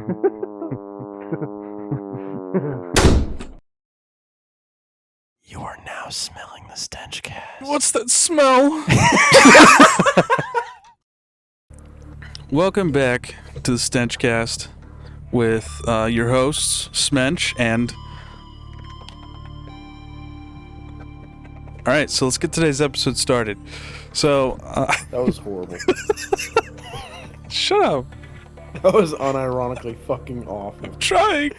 You are now smelling the StenchCast. What's that smell? Welcome back to the StenchCast with your hosts, Smench and... Alright, so let's get today's episode started. So, That was horrible. Shut up. That was unironically fucking awful. I'm trying.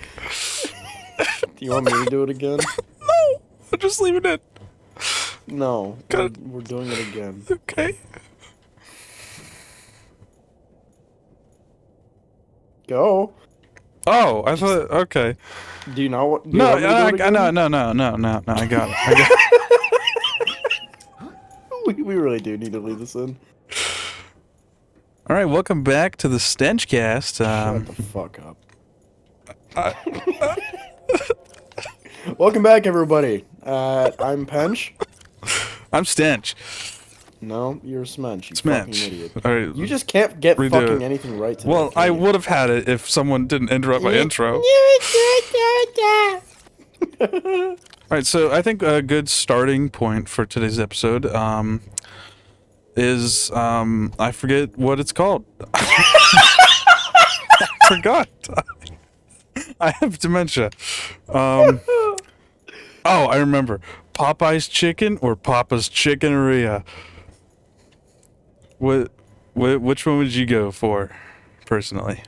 Do you want me to do it again? No, I'm just leaving it. No, God. we're doing it again. Okay. Go. Oh, I thought, okay. Do you not want? Do you No, want me to do it again? no, I got it. We really do need to leave this in. All right, welcome back to the StenchCast. Shut the fuck up. Welcome back, everybody. I'm Pench. I'm Stench. No, you're Smench. You Smench. fucking idiot. All right, You just can't get redo fucking it. anything right today. well, I can you? would have had it if someone didn't interrupt my intro. All right, so I think a good starting point for today's episode is I forget what it's called. I forgot. I have dementia. Oh, I remember. Popeye's chicken or Papa's chickeneria? Which one would you go for, personally?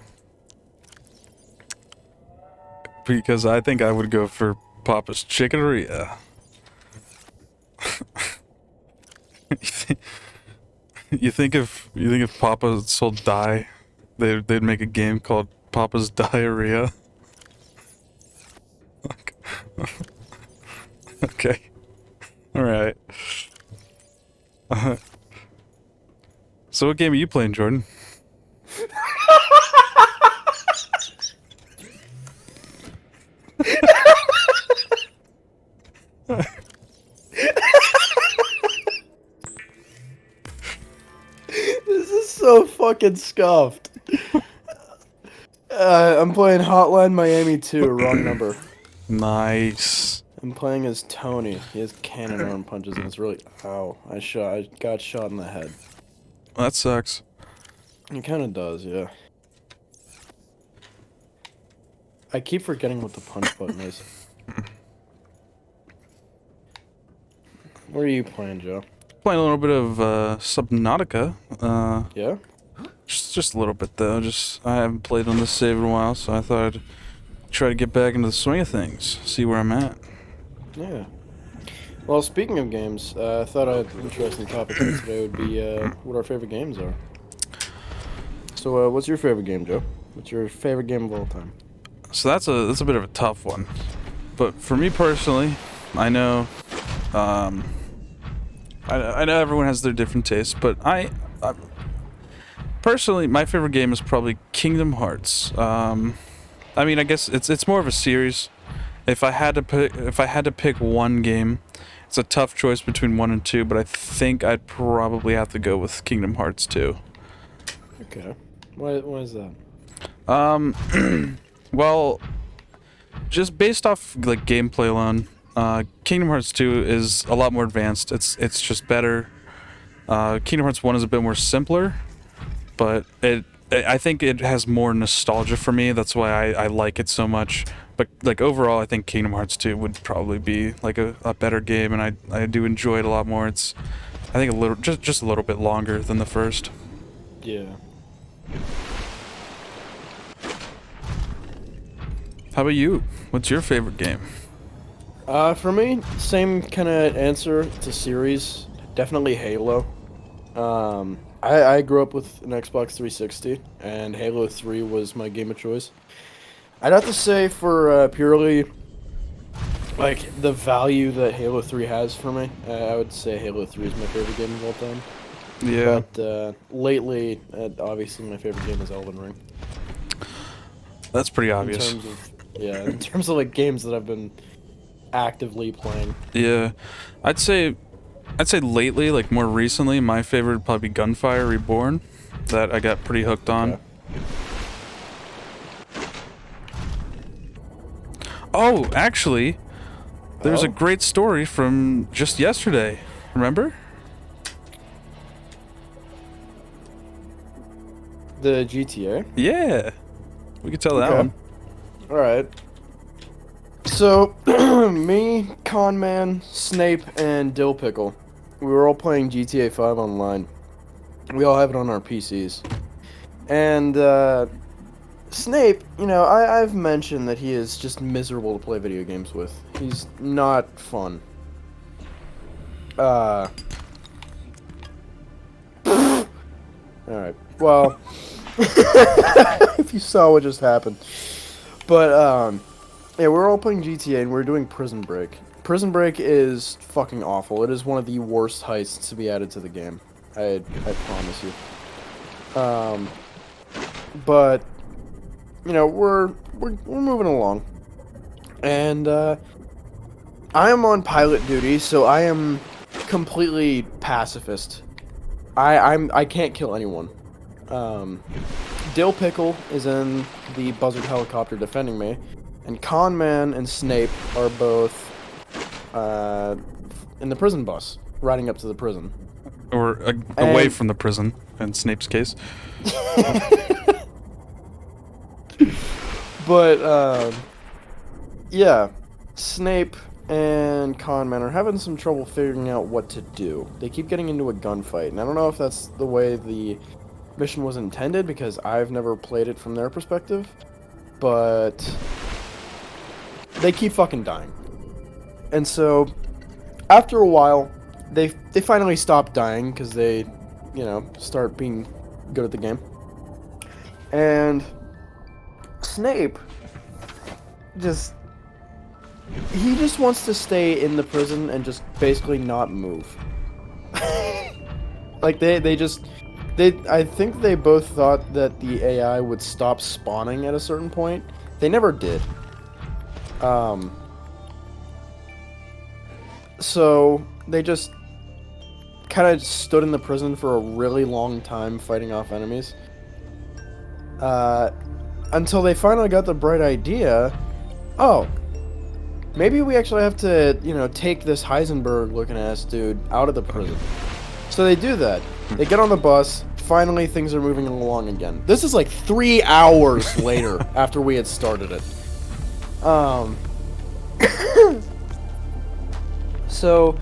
Because I think I would go for Papa's chickeneria. You think if Papa sold dye, they'd make a game called Papa's Diarrhea? Okay. All right. So what game are you playing, Jordan? This is so fucking scuffed. I'm playing Hotline Miami 2, wrong number. Nice. I'm playing as Tony. He has cannon arm punches and it's really... Ow. I got shot in the head. That sucks. It kind of does, yeah. I keep forgetting what the punch button is. What are you playing, Joe? Playing a little bit of Subnautica. Yeah? Just a little bit though. I haven't played on this save in a while, so I thought I'd try to get back into the swing of things, see where I'm at. Yeah. Well, speaking of games, I thought an interesting topic for today would be what our favorite games are. So, what's your favorite game, Joe? What's your favorite game of all time? So that's a bit of a tough one, but for me personally, I know, I know everyone has their different tastes, but I personally, my favorite game is probably Kingdom Hearts. I mean, I guess it's more of a series. If I had to pick one game, it's a tough choice between 1 and 2, but I think I'd probably have to go with Kingdom Hearts 2. Okay. Why is that? Well, just based off like gameplay alone, Kingdom Hearts 2 is a lot more advanced. It's just better. Kingdom Hearts 1 is a bit more simpler, but I think it has more nostalgia for me. That's why I like it so much. But like overall, I think Kingdom Hearts 2 would probably be like a better game, and I do enjoy it a lot more. It's I think just a little bit longer than the first. Yeah. How about you? What's your favorite game? For me, same kind of answer. It's a series. Definitely Halo. I grew up with an Xbox 360, and Halo 3 was my game of choice. I'd have to say for purely, like, the value that Halo 3 has for me, I would say Halo 3 is my favorite game of all time. Yeah. But lately, obviously my favorite game is Elden Ring. That's pretty obvious. In terms of like games that I've been actively playing. Yeah, I'd say lately, like more recently, my favorite would probably be Gunfire Reborn. That I got pretty hooked on. Okay. Oh, actually, there's a Oh? great story from just yesterday. Remember? The GTA? Yeah. We could tell that Okay. one. Alright. So, me, Conman, Snape, and Dill Pickle, we were all playing GTA 5 online. We all have it on our PCs. And, Snape, you know, I've mentioned that he is just miserable to play video games with. He's not fun. Alright. Well, if you saw what just happened. But, yeah, we're all playing GTA and we're doing Prison Break. Prison Break is fucking awful. It is one of the worst heists to be added to the game. I promise you. But you know, we're moving along. And I am on pilot duty, so I am completely pacifist. I can't kill anyone. Dill Pickle is in the buzzard helicopter defending me, and Conman and Snape are both in the prison bus, riding up to the prison. Or away from the prison, in Snape's case. But, yeah, Snape and Conman are having some trouble figuring out what to do. They keep getting into a gunfight, and I don't know if that's the way the mission was intended, because I've never played it from their perspective, but they keep fucking dying. And so, after a while, they finally stop dying, because they, you know, start being good at the game. And Snape he just wants to stay in the prison and just basically not move. Like I think they both thought that the AI would stop spawning at a certain point. They never did. So they just kind of stood in the prison for a really long time fighting off enemies. Until they finally got the bright idea, oh, maybe we actually have to, you know, take this Heisenberg-looking ass dude out of the prison. So they do that. They get on the bus. Finally, things are moving along again. This is like 3 hours later after we had started it. So,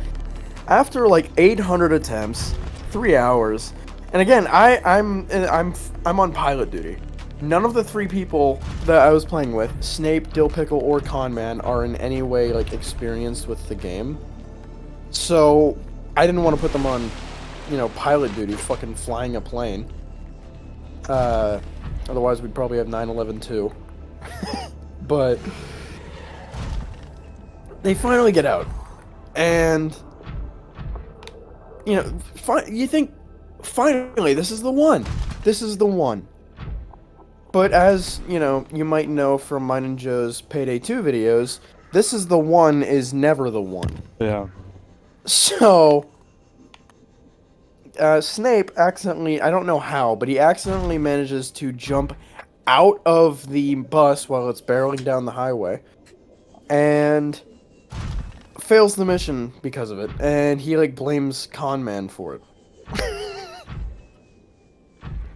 after like 800 attempts, 3 hours, and again, I'm on pilot duty. None of the 3 people that I was playing with, Snape, Dill Pickle, or Conman, are in any way like experienced with the game. So I didn't want to put them on, you know, pilot duty, fucking flying a plane. Otherwise we'd probably have 9/11 too. But they finally get out, and you know, you think finally this is the one. This is the one. But as, you know, you might know from mine and Joe's Payday 2 videos, this is the one is never the one. Yeah. So, Snape accidentally, I don't know how, but he accidentally manages to jump out of the bus while it's barreling down the highway, and fails the mission because of it, and he, like, blames Conman for it.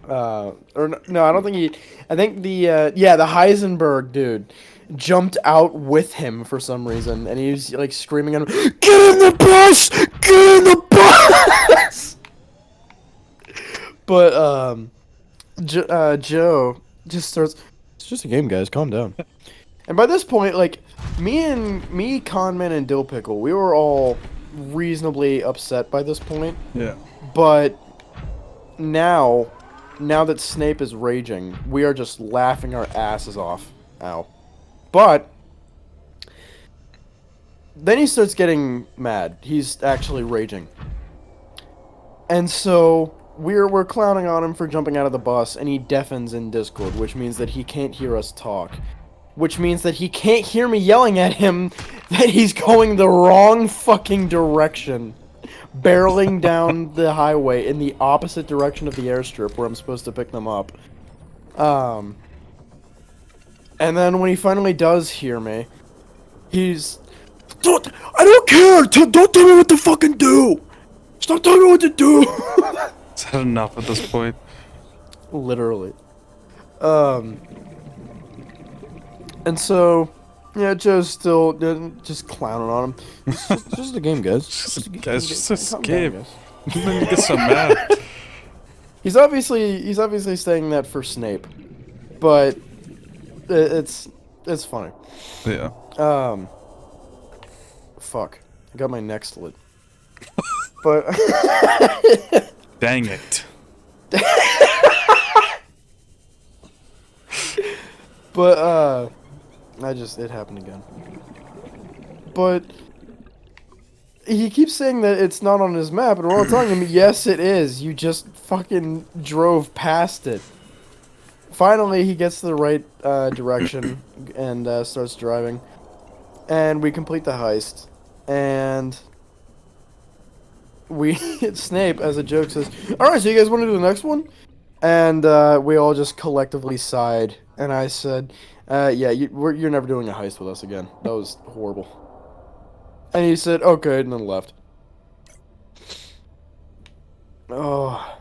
Or no, I don't think he. I think the the Heisenberg dude jumped out with him for some reason, and he was like screaming at him, "Get in the bus! Get in the bus!" But Joe just starts. It's just a game, guys. Calm down. And by this point, like me, Conman, and Dill Pickle, we were all reasonably upset by this point. Yeah. But now that Snape is raging, we are just laughing our asses off. Ow. But then he starts getting mad. He's actually raging. And so we're clowning on him for jumping out of the bus, and he deafens in Discord, which means that he can't hear us talk. Which means that he can't hear me yelling at him that he's going the wrong fucking direction. Barreling down the highway in the opposite direction of the airstrip where I'm supposed to pick them up. And then when he finally does hear me, He's... I don't care! Don't tell me what to fucking do! Stop telling me what to do! Is that enough at this point? Literally. And so... Yeah, Joe's still just clowning on him. It's just a game, guys. Guys, just a Calm down, game. guys. You didn't get so mad. He's obviously saying that for Snape, but it's funny. Yeah. Fuck. I got my neck slit. But Dang it. but it happened again. But he keeps saying that it's not on his map, and we're all telling him, yes, it is. You just fucking drove past it. Finally, he gets to the right direction and starts driving. And we complete the heist. And Snape, as a joke, says, alright, so you guys want to do the next one? And we all just collectively sighed. And I said, yeah, you're never doing a heist with us again. That was horrible. And he said, okay, and then left. Oh.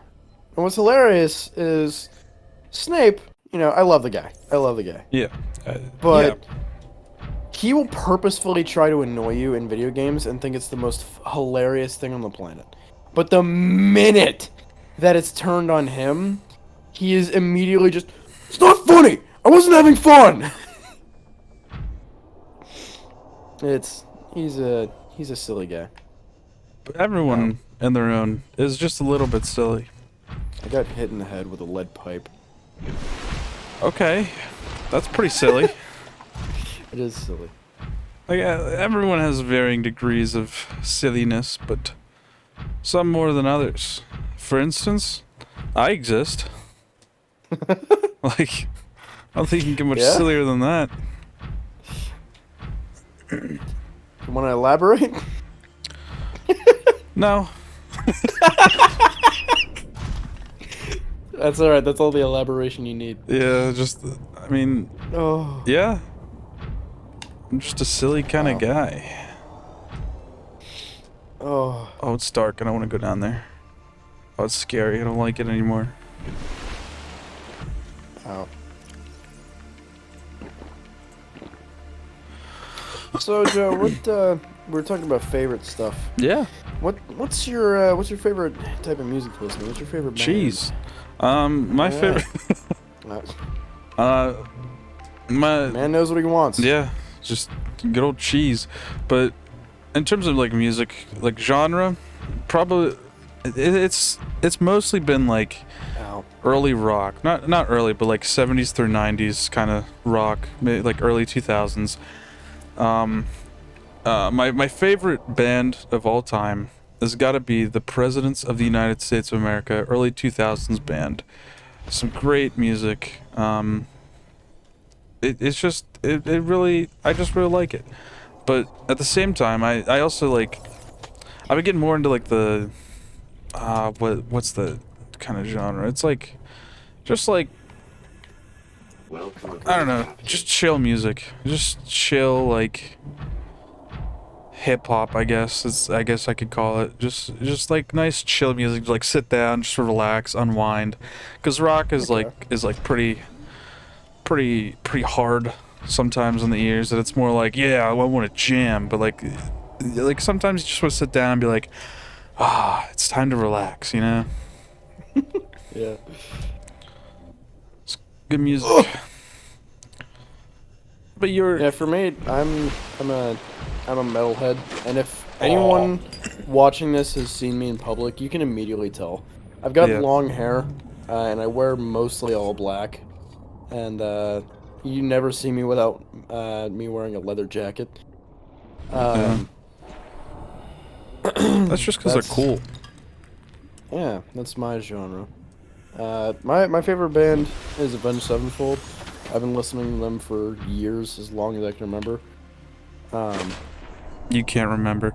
And what's hilarious is Snape, I love the guy. Yeah. But he will purposefully try to annoy you in video games and think it's the most hilarious thing on the planet. But the minute that it's turned on him, he is immediately just, it's not funny! I wasn't having fun! He's a silly guy. But everyone in their own is just a little bit silly. I got hit in the head with a lead pipe. Okay. That's pretty silly. It is silly. Like, everyone has varying degrees of silliness, but some more than others. For instance, I exist. Like, I don't think you can get much sillier than that. You want to elaborate? No. That's alright, that's all the elaboration you need. Yeah, just, I mean, Oh. yeah. I'm just a silly kind of guy. Oh. Oh, it's dark. I don't want to go down there. Oh, it's scary. I don't like it anymore. Ow. So, Joe, we're talking about favorite stuff. Yeah. What's your favorite type of music to listen to? What's your favorite band? Cheese. My favorite. My man knows what he wants. Yeah, just good old cheese. But in terms of like music, like genre, probably it's mostly been like early rock. Not early, but like 70s through 90s kind of rock, maybe like early 2000s. My favorite band of all time has got to be the Presidents of the United States of America, early 2000s band. Some great music. It's just it really, I just really like it. But at the same time, I also like, I've been getting more into like the what's the kind of genre? It's like just like, I don't know, just chill music. Just chill, like hip hop, I guess. I guess I could call it. Just like nice chill music, like sit down, just relax, unwind. Cuz rock is like pretty hard sometimes in the ears, and it's more like, yeah, I want to jam, but like sometimes you just want to sit down and be like, it's time to relax, you know? Yeah. It's good music. But Yeah, for me, I'm a metalhead, and if anyone watching this has seen me in public, you can immediately tell. I've got long hair, and I wear mostly all black, and you never see me without me wearing a leather jacket. That's just because they're cool. Yeah, that's my genre. My favorite band is Avenged Sevenfold. I've been listening to them for years, as long as I can remember. You can't remember.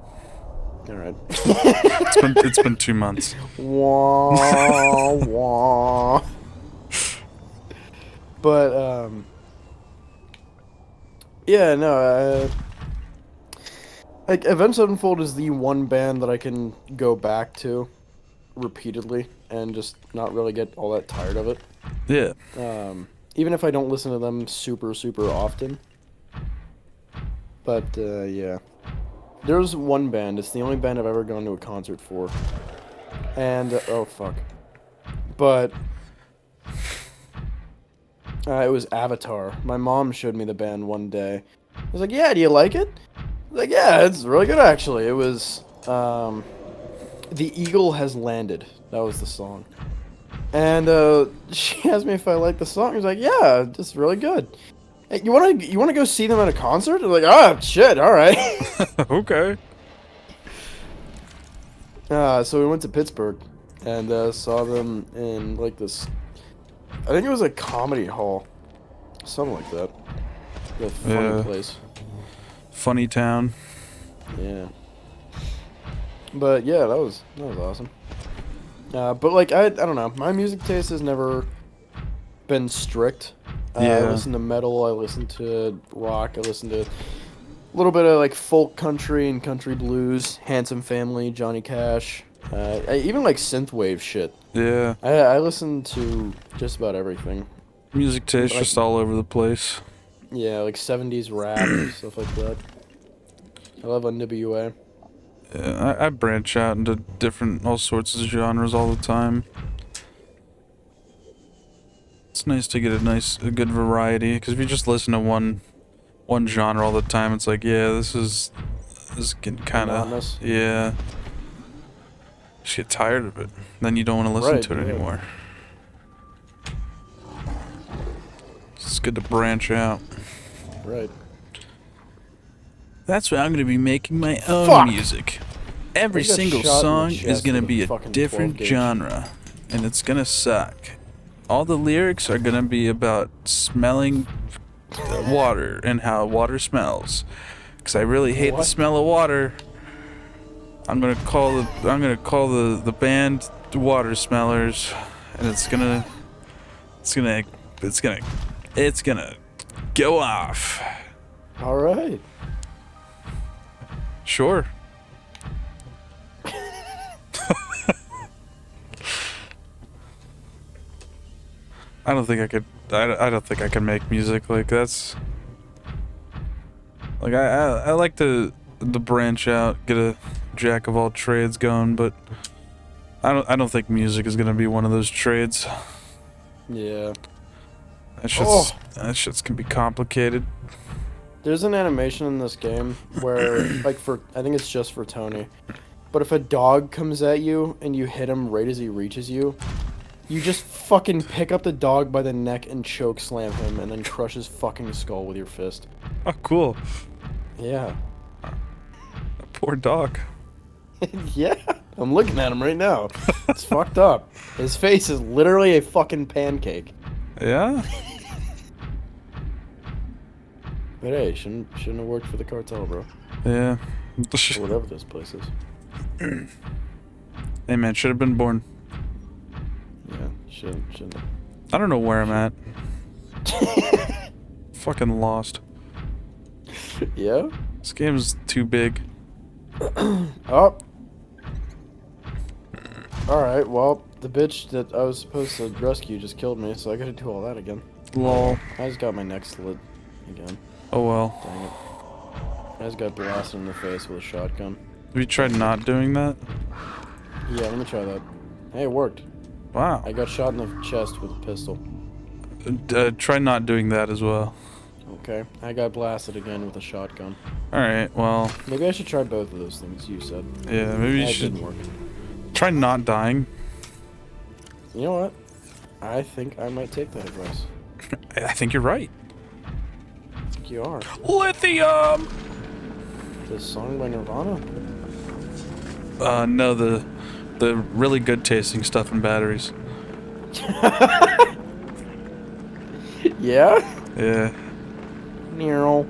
All right. It's been 2 months. Wah, wah. But yeah, no. Like Event Sevenfold is the one band that I can go back to repeatedly and just not really get all that tired of it. Yeah. Even if I don't listen to them super often. But yeah, there's one band. It's the only band I've ever gone to a concert for. And oh fuck. But it was Avatar. My mom showed me the band one day. I was like, "Yeah, do you like it?" I was like, "Yeah, it's really good actually." It was "The Eagle Has Landed." That was the song. And she asked me if I liked the song. I was like, "Yeah, it's really good." Hey, you wanna go see them at a concert? I was like, "Ah, shit, all right." Okay. So we went to Pittsburgh and saw them in like this. I think it was a comedy hall, something like that. The funny Yeah. place. Funny town. Yeah. But yeah, that was awesome. But like I don't know, my music taste has never been strict. I Yeah. listen to metal, I listen to rock, I listen to a little bit of like folk country and country blues, Handsome Family, Johnny Cash. I even like synthwave shit. Yeah. I listen to just about everything. Music taste Like just all over the place. yeah, like 70s rap, stuff like that. I love NWA. Yeah, I branch out into different, all sorts of genres all the time. It's nice to get a good variety, because if you just listen to one genre all the time, it's like, yeah, this is getting kind of, Monotonous. yeah. Just get tired of it. Then you don't want to listen Right, to it yeah. anymore. It's good to branch out. Right. That's why I'm going to be making my own Fuck! music. Every I got single shot in the song is chest going to with a be a fucking different 12 gauge. genre, and it's going to suck. All the lyrics are going to be about smelling water and how water smells. Because I really hate the What? smell of water. I'm gonna call the band the Water Smellers, and it's gonna go off. All right. Sure. I don't think I could. I don't think I can make music like that's. Like I like to branch out, get a jack of all trades going, but I don't think music is gonna be one of those trades. Yeah. That shit's can be complicated. There's an animation in this game where, like, I think it's just for Tony, but if a dog comes at you and you hit him right as he reaches you, you just fucking pick up the dog by the neck and choke slam him and then crush his fucking skull with your fist. Oh, cool. Yeah. Poor dog. Yeah. I'm looking at him right now. It's fucked up. His face is literally a fucking pancake. Yeah. But hey, shouldn't have worked for the cartel, bro. Yeah. Or whatever this place is. Hey man, should have been born. Yeah, shouldn't have. I don't know where I'm at. Fucking lost. Yeah? This game's too big. Oh. Alright, well, the bitch that I was supposed to rescue just killed me, so I gotta do all that again. Lol. I just got my neck slit again. Oh well. Dang it. I just got blasted in the face with a shotgun. Have you tried not doing that? Yeah, let me try that. Hey, it worked. Wow. I got shot in the chest with a pistol. Try not doing that as well. Okay. I got blasted again with a shotgun. Alright, well, Maybe I should try both of those things you said. yeah, maybe you That should didn't work. try not dying. You know what? I think I might take that advice. I think you're right. I think you are. Lithium! This song by Nirvana? No, the really good tasting stuff in batteries. Yeah? Yeah. Nero.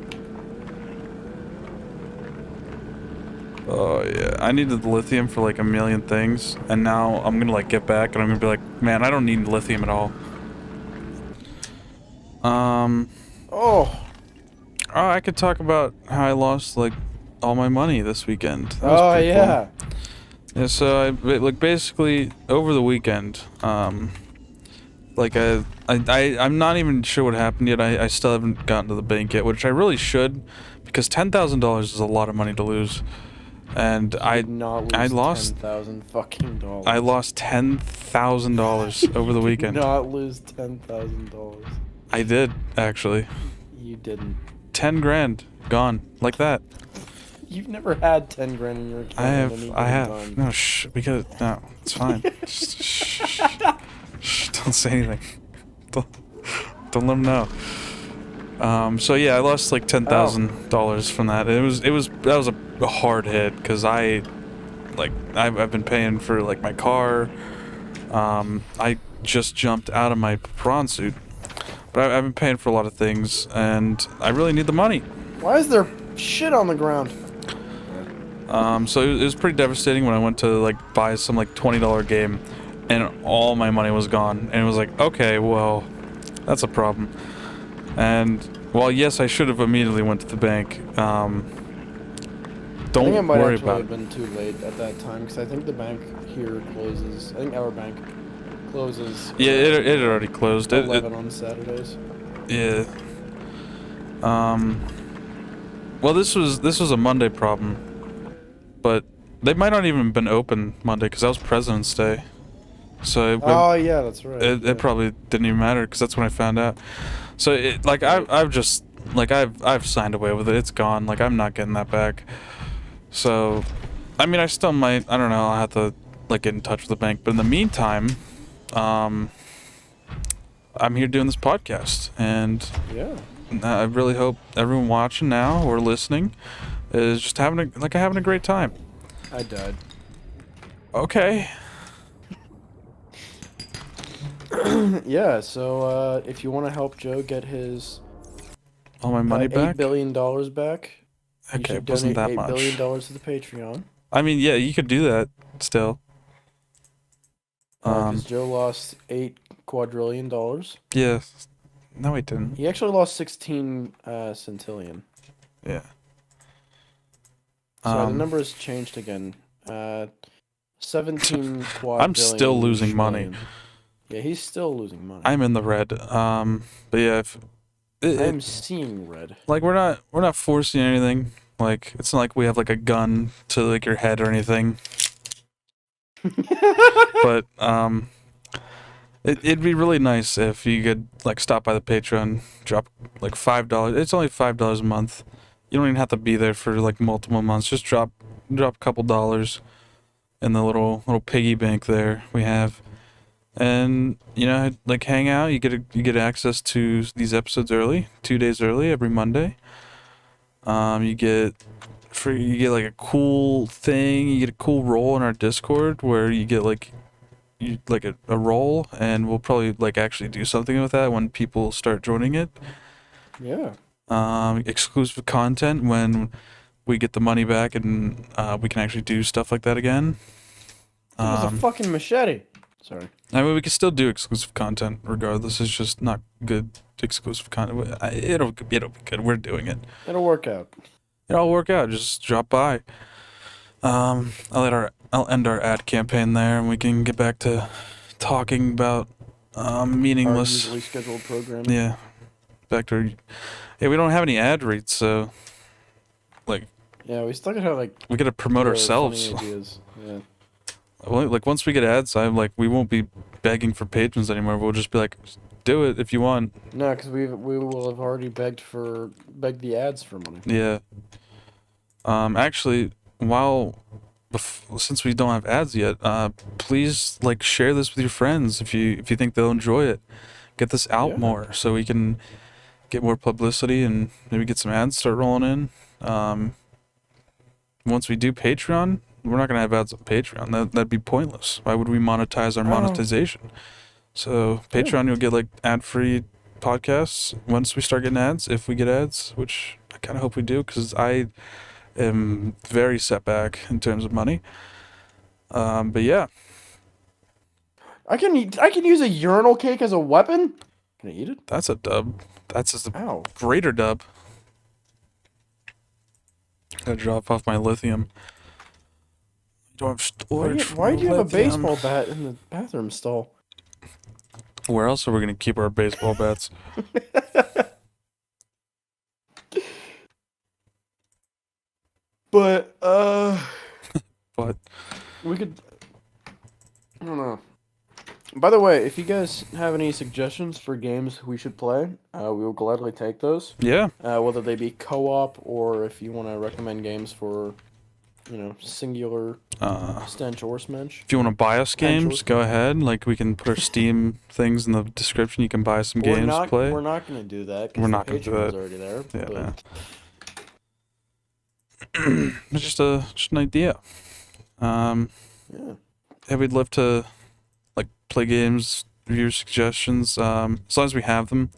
Oh yeah. I needed the lithium for like a million things, and now I'm gonna like get back and I'm gonna be like, man, I don't need lithium at all. Oh. Oh, I could talk about how I lost like all my money this weekend. That was Oh pretty yeah. cool. Yeah, so like basically over the weekend, like I'm not even sure what happened yet. I still haven't gotten to the bank yet, which I really should, because $10,000 is a lot of money to lose, and You I did not I lose lost $10,000. I lost $10,000 over the You did weekend. not lose $10,000. I did actually. You didn't. 10 grand gone like that. You've never had 10 grand in your account at any I given have. time. No, shh. No, it's fine. Shh, shh, shh, don't say anything. Don't let them know. So yeah, I lost like $10,000 from that. That was a hard hit because I've been paying for like my car. I just jumped out of my prawn suit, but I've been paying for a lot of things, and I really need the money. Why is there shit on the ground? So it was pretty devastating when I went to like buy some like $20 game, and all my money was gone, and it was like, okay, well, that's a problem. And while yes, I should have immediately went to the bank. I think it Don't might worry actually about have it. been too late at that time because I think the bank here closes. I think our bank closes. Yeah, it had already closed. 11 on Saturdays. Yeah. Well, this was a Monday problem, but they might not even been open Monday because that was President's Day. So Oh yeah, that's right. it probably didn't even matter because that's when I found out. So I've just like I've signed away with it. It's gone. Like I'm not getting that back. So, I mean, I still might. I don't know. I'll have to like get in touch with the bank. But in the meantime, I'm here doing this podcast, and Yeah. I really hope everyone watching now or listening is just having a great time. I died. Okay. Yeah. So if you want to help Joe get his All my money back. $8 billion back, you Okay, should it wasn't donate that $8 billion much. dollars to the Patreon. I mean, yeah, you could do that still. Because Joe lost $8 quadrillion. Yeah. No, he didn't. He actually lost 16 centillion. Yeah. So the number has changed again. 17 quadrillion. I'm still losing money. Yeah, he's still losing money. I'm in the red. But yeah, if I'm seeing red. like we're not forcing anything. Like it's not like we have like a gun to like your head or anything. But it'd be really nice if you could like stop by the Patreon, drop like $5. It's only $5 a month. You don't even have to be there for like multiple months. Just drop a couple dollars in the little piggy bank there we have, and you know, like hang out. You get access to these episodes early, 2 days early every Monday. You get like a cool thing. You get a cool role in our Discord where you get like a role, and we'll probably like actually do something with that when people start joining it. Yeah. Exclusive content when we get the money back, and we can actually do stuff like that again. It was a fucking machete. Sorry. I mean, we can still do exclusive content regardless. It's just not good exclusive content. It'll be good. We're doing it. It'll work out. It'll work out. Just drop by. I'll end our ad campaign there, and we can get back to talking about Our meaningless. usually scheduled programming. Yeah. Back to. Yeah, we don't have any ad reads, so like Yeah, we still gotta have like we gotta promote really ourselves. funny ideas. Yeah. Well, like once we get ads, I'm like we won't be begging for patrons anymore. We'll just be like, do it if you want. No, because we will have already begged the ads for money. Yeah. Actually, since we don't have ads yet, please like share this with your friends if you think they'll enjoy it. Get this out Yeah. more so we can get more publicity and maybe get some ads start rolling in. Once we do Patreon, we're not gonna have ads on Patreon. That'd be pointless. Why would we monetize our Oh. monetization? So Patreon, you'll get like ad-free podcasts once we start getting ads. If we get ads, which I kind of hope we do, because I am very set back in terms of money. But yeah, I can use a urinal cake as a weapon. Can I eat it? that's a dub. That's just a Ow. greater dub. Gotta drop off my lithium. Don't have storage for Why my do you have a lithium. baseball bat in the bathroom stall? Where else are we gonna keep our baseball bats? But But we could. I don't know. By the way, if you guys have any suggestions for games we should play, we will gladly take those. yeah, Whether they be co-op or if you want to recommend games for, singular stench or smench. if you want to buy us Potential. games, go ahead. Like we can put our Steam things in the description. You can buy some games to play. We're not gonna do that. 'Cause We're the not gonna do Patreon's that. already there. Yeah, But it's just an idea. yeah. Yeah, we'd love to like play games, review suggestions. As long as we have them.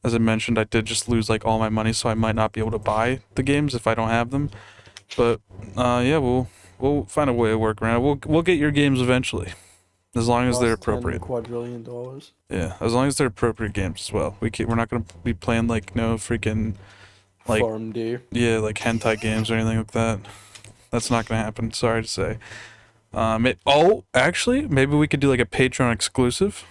As I mentioned, I did just lose like all my money, so I might not be able to buy the games if I don't have them. But yeah, we'll find a way to work around it. We'll get your games eventually, as long as they're Lost $10 appropriate. quadrillion dollars. Yeah, as long as they're appropriate games as well. We're not gonna be playing like no freaking like Farm deer. yeah like hentai games or anything like that. That's not gonna happen. Sorry to say. Actually, maybe we could do like a Patreon exclusive.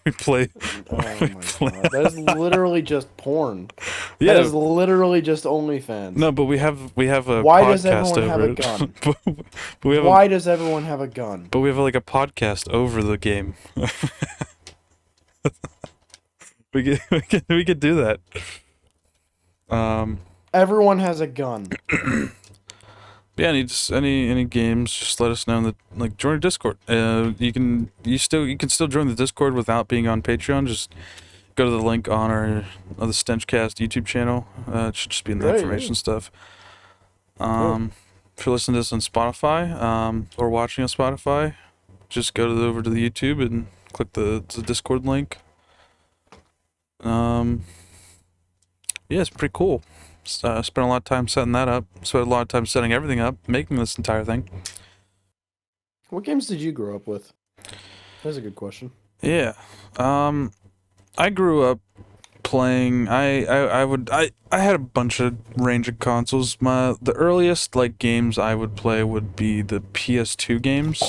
we play. Oh my play- god. That is literally just porn. Yeah. That is literally just OnlyFans. No, but we have a Why podcast does everyone over have a it. gun? but we have Why does everyone have a gun? but we have like a podcast over the game. we could do that. Everyone has a gun. Yeah, any games, just let us know in the like join our Discord. You can still join the Discord without being on Patreon. Just go to the link on the StenchCast YouTube channel. It should just be in the Right, information yeah. stuff. If you're listening to this on Spotify, or watching on Spotify, just go over to the YouTube and click the Discord link. Yeah, it's pretty cool. Spent a lot of time setting that up. Spent a lot of time setting everything up, making this entire thing. What games did you grow up with? That's a good question. Yeah. I grew up playing. I had a bunch of range of consoles. The earliest like games I would play would be the PS2 games.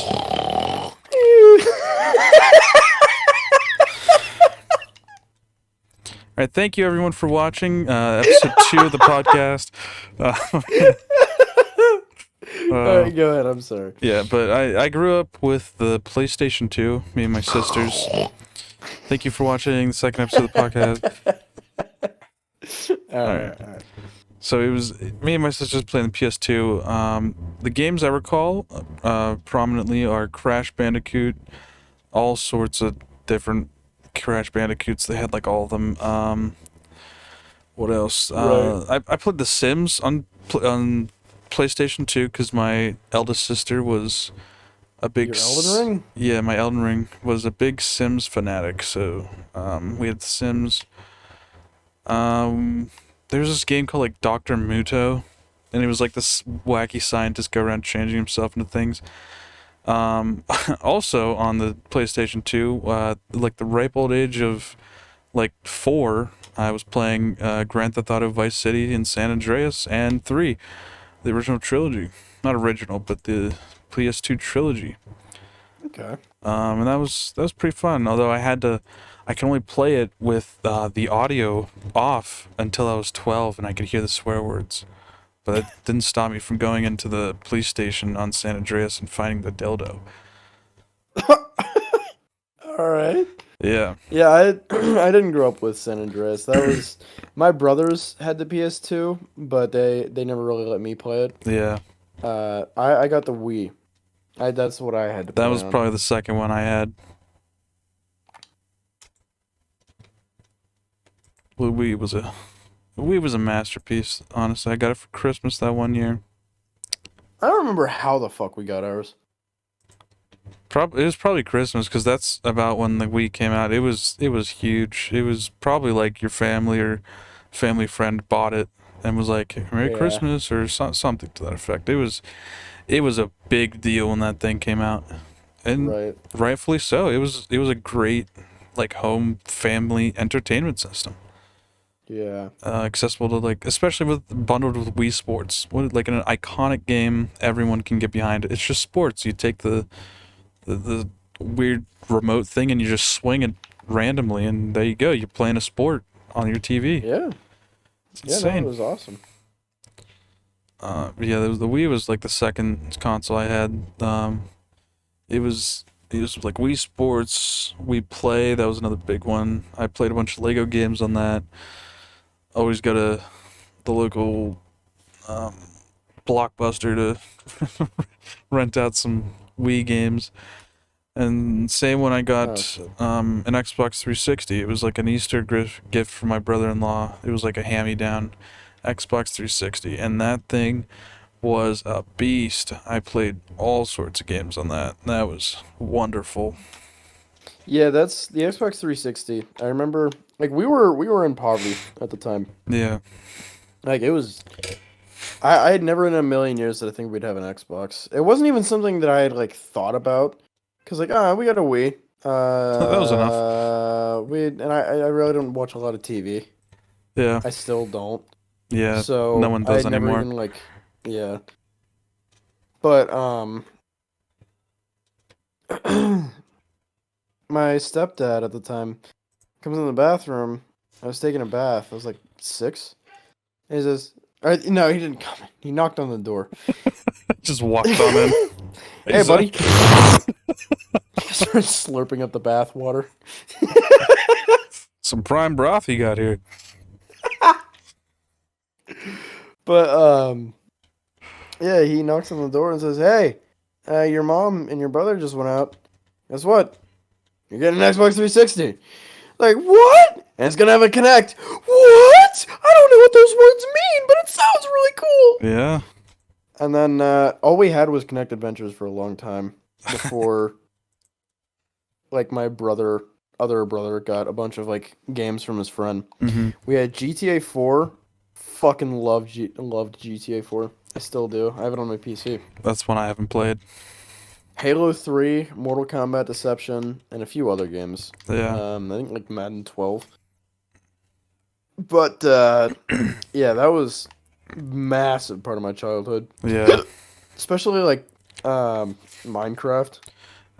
All right, thank you everyone for watching episode 2 of the podcast. Alright, go ahead. I'm sorry. Yeah, but I grew up with the PlayStation 2, me and my sisters. Thank you for watching the second episode of the podcast. Alright. So it was me and my sisters playing the PS2. The games I recall prominently are Crash Bandicoot, all sorts of different Crash Bandicoots. They had like all of them. What else? Right. I played The Sims on PlayStation 2 because my eldest sister was a big Your Elden Ring? Yeah, my Elden Ring was a big Sims fanatic. So we had The Sims. There was this game called like Dr. Muto, and it was like this wacky scientist go around changing himself into things. Also on the PlayStation 2, like the ripe old age of like 4, I was playing Grand Theft Auto Vice City and San Andreas and 3, the original trilogy. Not original, but the PS2 trilogy. Okay. And that was pretty fun. Although I can only play it with the audio off until I was 12 and I could hear the swear words. But that didn't stop me from going into the police station on San Andreas and finding the dildo. Alright. Yeah. Yeah, I I didn't grow up with San Andreas. That was my brothers had the PS2, but they never really let me play it. Yeah. I got the Wii. That's what I had to play That was on. probably the second one I had. The Wii was a masterpiece, honestly. I got it for Christmas that one year. I don't remember how the fuck we got ours. It was probably Christmas because that's about when the Wii came out. It was huge. It was probably like your family or family friend bought it and was like Merry Yeah. Christmas or something to that effect. It was a big deal when that thing came out, and Right. rightfully so. It was a great like home family entertainment system. Yeah. accessible to like, especially with bundled with Wii Sports, like an iconic game everyone can get behind. It's just sports. You take the weird remote thing and you just swing it randomly, and there you go. You're playing a sport on your TV. Yeah. It's Yeah, no, it insane. was awesome. Yeah, the Wii was like the second console I had. It was like Wii Sports, Wii Play. That was another big one. I played a bunch of Lego games on that. Always go to the local um, Blockbuster to rent out some Wii games. And same when I Oh, got shit. an Xbox 360. It was like an Easter gift from my brother-in-law. It was like a hand-me-down Xbox 360, and that thing was a beast. I played all sorts of games on that. That was wonderful. Yeah, that's the Xbox 360. I remember, like, we were in poverty at the time. Yeah. Like, it was. I had never in a million years that I think we'd have an Xbox. It wasn't even something that I had like thought about, cause like we got a Wii. That was enough. I really don't watch a lot of TV. Yeah. I still don't. Yeah. No So one I does had never anymore. even like, yeah. But my stepdad at the time comes in the bathroom. I was taking a bath. I was like 6. And he says, no, he didn't come in. He knocked on the door. Just walked on in. Hey, son. buddy. Started slurping up the bath water. Some prime broth you got here. But yeah, he knocks on the door and says, "Hey, your mom and your brother just went out. Guess what? You're getting an Xbox 360." Like, what? And it's gonna have a Kinect. What? I don't know what those words mean, but it sounds really cool. Yeah. And then all we had was Kinect Adventures for a long time before, like, my other brother, got a bunch of like games from his friend. Mm-hmm. We had GTA 4. Fucking loved GTA 4. I still do. I have it on my PC. That's one I haven't played. Halo 3, Mortal Kombat Deception, and a few other games. Yeah. I think like Madden 12. But yeah, that was massive part of my childhood. Yeah. Especially like Minecraft.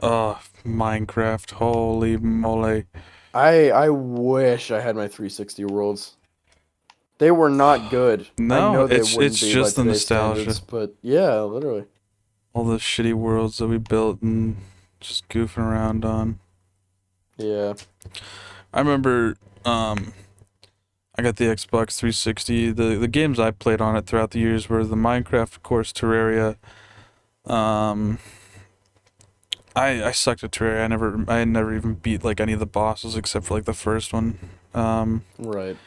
Oh, Minecraft. Holy moly. I wish I had my 360 worlds. They were not good. I No, know they it's wouldn't be by just the today's nostalgia. standards, but yeah, literally. All the shitty worlds that we built and just goofing around on. Yeah. I remember I got the Xbox 360. The games I played on it throughout the years were the Minecraft, of course, Terraria. Um I sucked at Terraria. I had never even beat like any of the bosses except for like the first one. Right.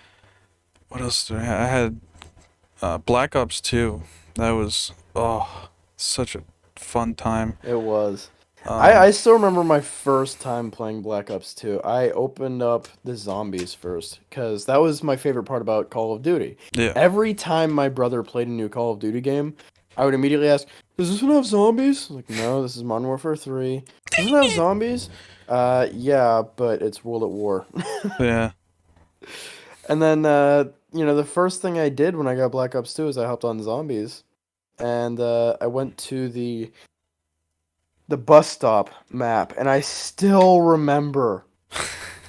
What else did I have? I had Black Ops 2. That was such a fun time. It was. Um, I still remember my first time playing Black Ops 2. I opened up the zombies first, because that was my favorite part about Call of Duty. yeah. Every time my brother played a new Call of Duty game, I would immediately ask, "Does this one have zombies?" Like, no, this is Modern Warfare 3. Does it have zombies? Yeah, but it's World at War. Yeah. And then, the first thing I did when I got Black Ops 2 is I hopped on zombies. And I went to the bus stop map, and I still remember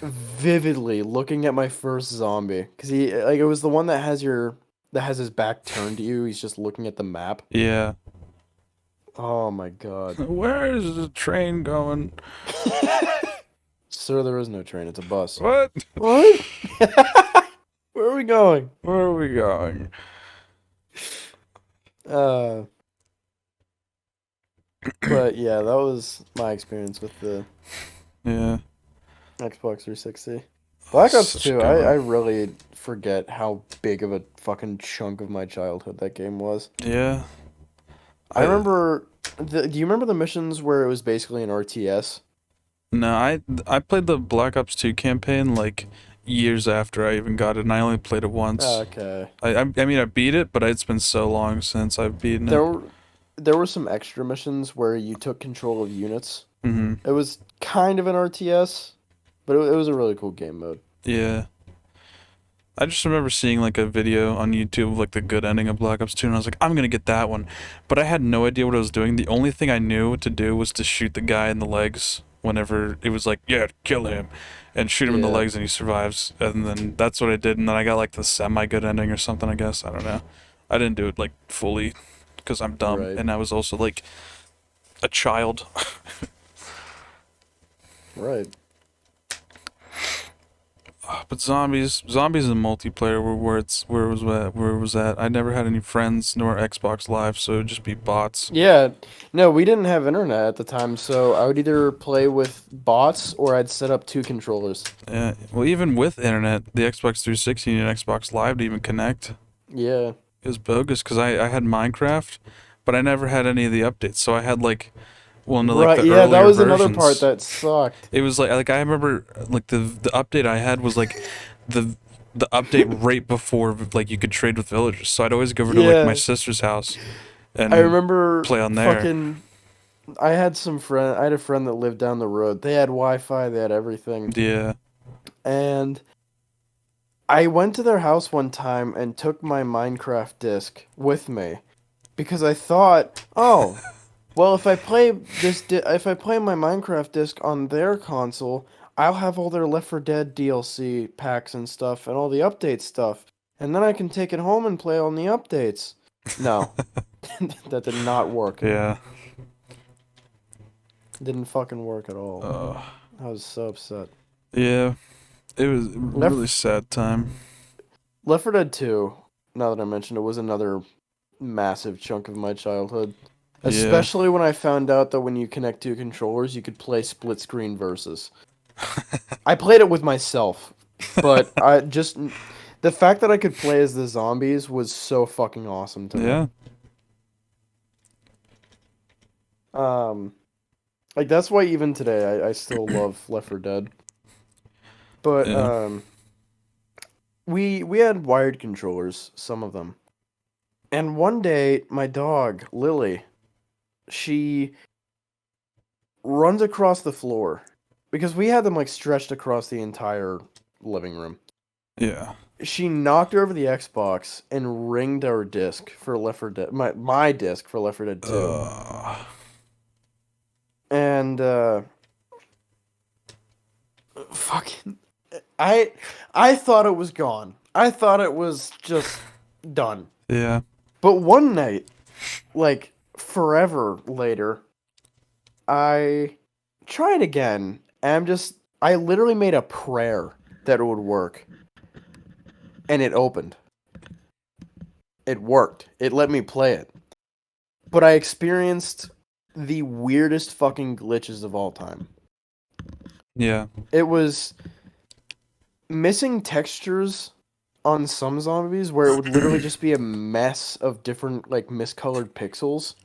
vividly looking at my first zombie, because it was the one that has his back turned to you. He's just looking at the map. Yeah. Oh my god. Where is the train going? Sir, there is no train, it's a bus. What? What? Where are we going? Where are we going? But yeah, that was my experience with the Yeah. Xbox 360. Black Ops Such a 2, good I one. really forget how big of a fucking chunk of my childhood that game was. Yeah. I remember. Do you remember the missions where it was basically an RTS? No, I played the Black Ops 2 campaign like years after I even got it, and I only played it once. Okay. I mean I beat it, but it's been so long since I've beaten it. There were some extra missions where you took control of units. Mm-hmm. It was kind of an RTS, but it was a really cool game mode. Yeah. I just remember seeing like a video on YouTube of like the good ending of Black Ops 2, and I was like, I'm gonna get that one. But I had no idea what I was doing. The only thing I knew to do was to shoot the guy in the legs whenever it was like, yeah, kill him, and shoot him in the Yeah. legs and he survives. And then that's what I did, and then I got like the semi good ending or something, I guess. I don't know. I didn't do it like fully because I'm dumb, Right. and I was also like a child. Right. But zombies in multiplayer were where it was at. I never had any friends nor Xbox Live, so it'd just be bots. Yeah. No, we didn't have internet at the time, so I would either play with bots or I'd set up two controllers. Yeah, well, even with internet, the Xbox 360 and Xbox Live to even connect, Yeah. it was bogus because I had Minecraft, but I never had any of the updates. So I had like one of like Right. the Yeah, that earlier was another part versions. that sucked. It was like I remember like the update I had was like the the update right before like you could trade with villagers. So I'd always go over to like my Yeah. sister's house I and remember play on there. fucking I had a friend that lived down the road. They had Wi-Fi, they had everything. Yeah. And I went to their house one time and took my Minecraft disc with me because I thought, "Oh, well, if I play my Minecraft disc on their console, I'll have all their Left 4 Dead DLC packs and stuff and all the update stuff, and then I can take it home and play on the updates." No, that did not work. Yeah. Didn't fucking work at all. Uh, I was so upset. yeah. It was a Left really sad time. Left 4 Dead 2, now that I mentioned it, was another massive chunk of my childhood. Yeah. Especially when I found out that when you connect two controllers, you could play split screen versus. I played it with myself, but the fact that I could play as the zombies was so fucking awesome to me. Yeah. Like that's why even today I still love Left 4 Dead. But Yeah. we had wired controllers, some of them. And one day my dog, Lily, she runs across the floor because we had them like stretched across the entire living room. Yeah. She knocked over the Xbox and ringed our disc for Left 4 Dead, my disc for Left 4 Dead 2. And fucking I thought it was gone. I thought it was just done. Yeah. But one night, like forever later, I tried again, and I literally made a prayer that it would work. And it opened. It worked. It let me play it. But I experienced the weirdest fucking glitches of all time. Yeah. It was missing textures on some zombies where it would literally just be a mess of different like miscolored pixels.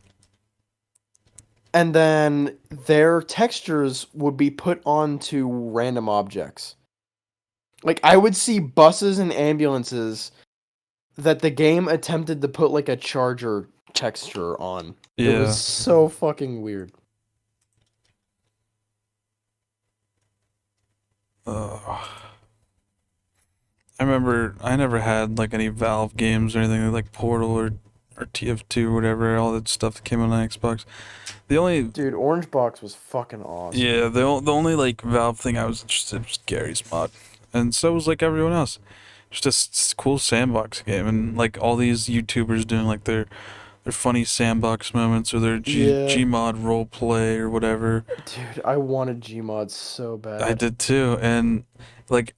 And then their textures would be put onto random objects. Like I would see buses and ambulances that the game attempted to put like a charger texture on. It Yeah. was so fucking weird. I remember I never had like any Valve games or anything like Portal or TF2 or whatever, all that stuff that came on Xbox. The only Dude, Orange Box was fucking awesome. yeah, the only like Valve thing I was interested in was Gary's mod, and so was like everyone else. Just a cool sandbox game, and like all these YouTubers doing like their funny sandbox moments or their Yeah. Gmod role play or whatever. Dude, I wanted Gmod so bad. I did too, and like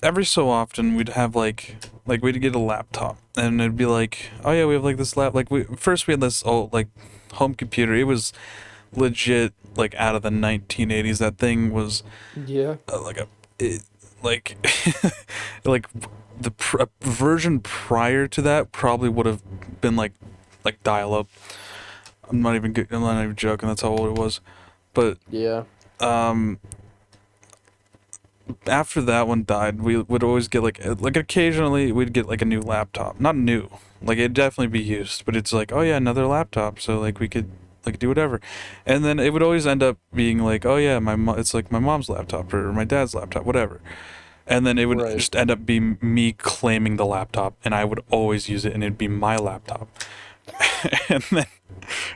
every so often we'd have like we'd get a laptop and it'd be like, oh yeah, we have like this like we had this old like home computer. It was legit like out of the 1980s. That thing was Yeah. like like the version prior to that probably would have been like dial up. I'm not even joking. That's how old it was. But Yeah. after that one died, we would always get like occasionally we'd get like a new laptop. Not new. Like it'd definitely be used, but it's like, oh yeah, another laptop. So like we could like do whatever. And then it would always end up being like, oh yeah, it's like my mom's laptop or my dad's laptop, whatever. and then it would Right. just end up being me claiming the laptop, and I would always use it, and it'd be my laptop. and then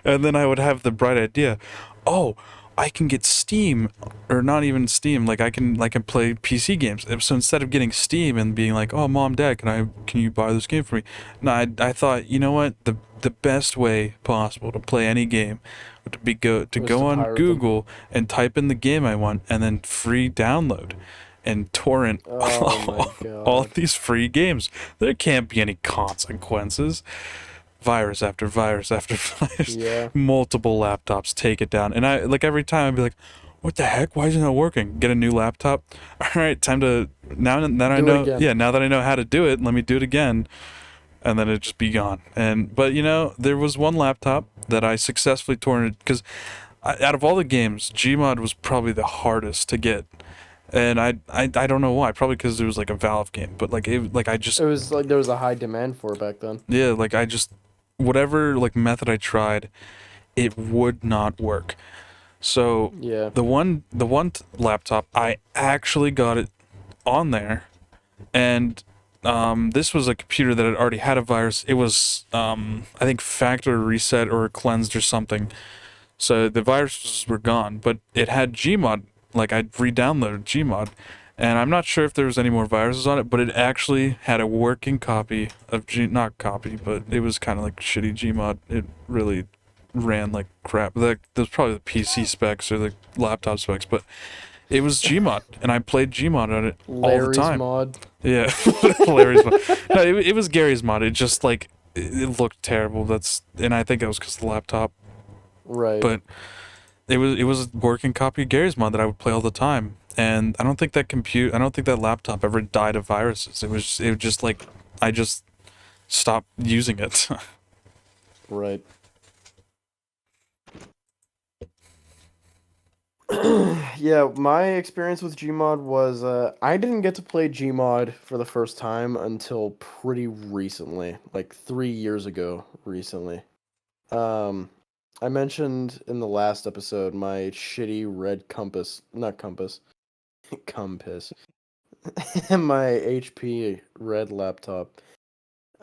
and then I would have the bright idea, oh, I can get Steam, or not even Steam. Like I can play PC games. So instead of getting Steam and being like, oh, mom, dad, can you buy this game for me? No, I thought, you know what, the best way possible to play any game would be go Was to on pirate them. Google and type in the game I want, and then free download and torrent Oh my all god. these free games. There can't be any consequences. Virus after virus after virus. Yeah. Multiple laptops take it down. And I like every time I'd be like, what the heck? Why isn't it working? Get a new laptop. All right, time to now that I Do it know again. yeah, now that I know how to do it, let me do it again. And then it'd just be gone. But there was one laptop that I successfully torrented because out of all the games, Gmod was probably the hardest to get. And I don't know why. Probably because it was like a Valve game. But I just It was like there was a high demand for it back then. yeah, I just whatever method I tried, it would not work. So Yeah. the one laptop I actually got it on there, and this was a computer that had already had a virus. It was I think factory reset or cleansed or something. So the viruses were gone, but it had Gmod. Like I'd re-downloaded Gmod, and I'm not sure if there was any more viruses on it, but it actually had a working copy of not copy, but it was kind of like shitty Gmod. It really ran like crap. That was probably the PC specs or the laptop specs, but it was Gmod, and I played Gmod on it all the Larry's time. mod. Yeah, Larry's mod. No, it was Gary's mod. It just it looked terrible. And I think it was because of the laptop, Right. but it was a working copy of Gary's mod that I would play all the time. And I don't think that laptop ever died of viruses. It was just I just stopped using it. Right. Yeah, my experience with Gmod was I didn't get to play Gmod for the first time until pretty recently, like 3 years ago recently. I mentioned in the last episode my shitty red compass, not compass, compass, my HP red laptop.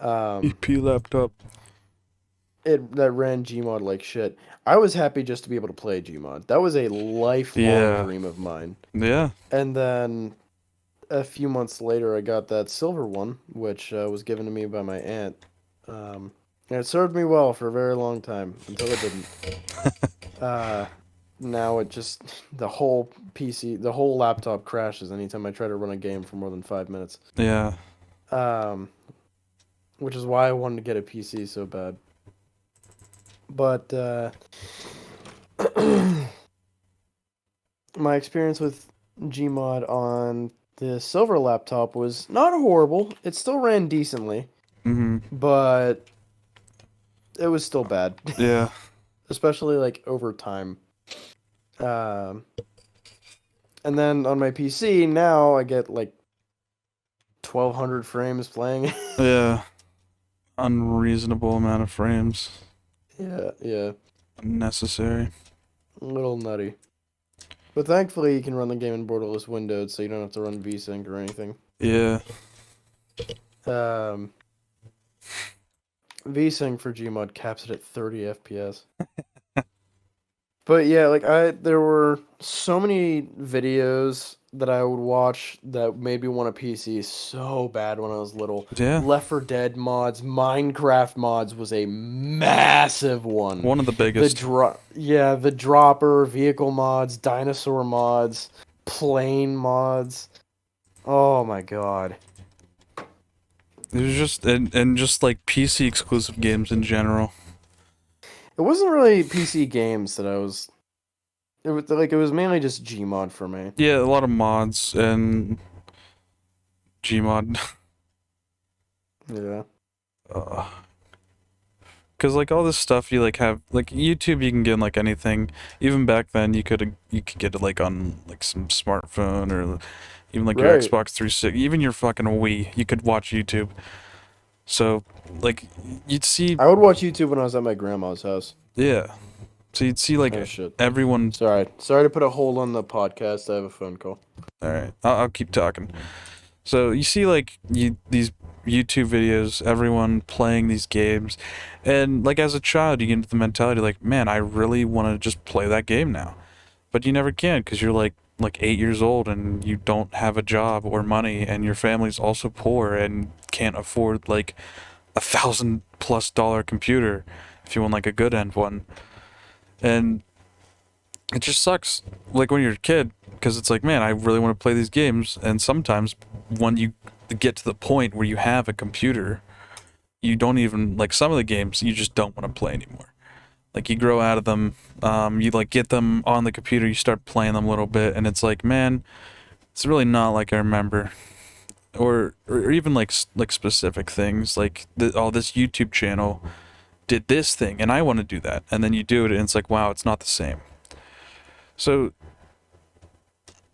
EP laptop. That ran Gmod like shit. I was happy just to be able to play Gmod. That was a lifelong Yeah. dream of mine. Yeah. And then a few months later, I got that silver one, which was given to me by my aunt. And it served me well for a very long time until it didn't. Now it just the whole PC, the whole laptop crashes anytime I try to run a game for more than 5 minutes. Yeah. Which is why I wanted to get a PC so bad. But my experience with Gmod on the silver laptop was not horrible. It still ran decently, but it was still bad. Yeah. Especially over time. And then on my PC now I get 1200 frames playing. Yeah. Unreasonable amount of frames. Yeah. Unnecessary. A little nutty. But thankfully you can run the game in borderless windowed, so you don't have to run VSync or anything. Yeah. VSync for Gmod caps it at 30 FPS. But yeah, there were so many videos that I would watch that made me want a PC so bad when I was little. Yeah. Left 4 Dead mods, Minecraft mods was a massive one. One of the biggest. The dropper, vehicle mods, dinosaur mods, plane mods. Oh my god. It was just and just PC exclusive games in general. It wasn't really PC games that I was. It was mainly just Gmod for me. Yeah, a lot of mods and Gmod. Yeah. Cause all this stuff you have YouTube, you can get anything. Even back then you could get it on some smartphone or even your Right. Xbox 360, even your fucking Wii, you could watch YouTube. So you'd see. I would watch YouTube when I was at my grandma's house. Yeah. So you'd see Oh shit. everyone. Sorry to put a hold on the podcast. I have a phone call. All right, I'll keep talking. So you see like these YouTube videos, everyone playing these games, and like as a child you get into the mentality like, man, I really want to just play that game now. But you never can because you're like 8 years old and you don't have a job or money and your family's also poor and can't afford like $1,000+ computer if you want like a good end one. And it just sucks like when you're a kid because it's like, man, I really want to play these games. And sometimes when you get to the point where you have a computer, you don't even like some of the games you just don't want to play anymore. Like you grow out of them, you like get them on the computer, you start playing them a little bit, and it's like, man, it's really not like I remember. Or even like specific things like oh, this YouTube channel did this thing and I want to do that, and then you do it and it's like, wow, it's not the same. So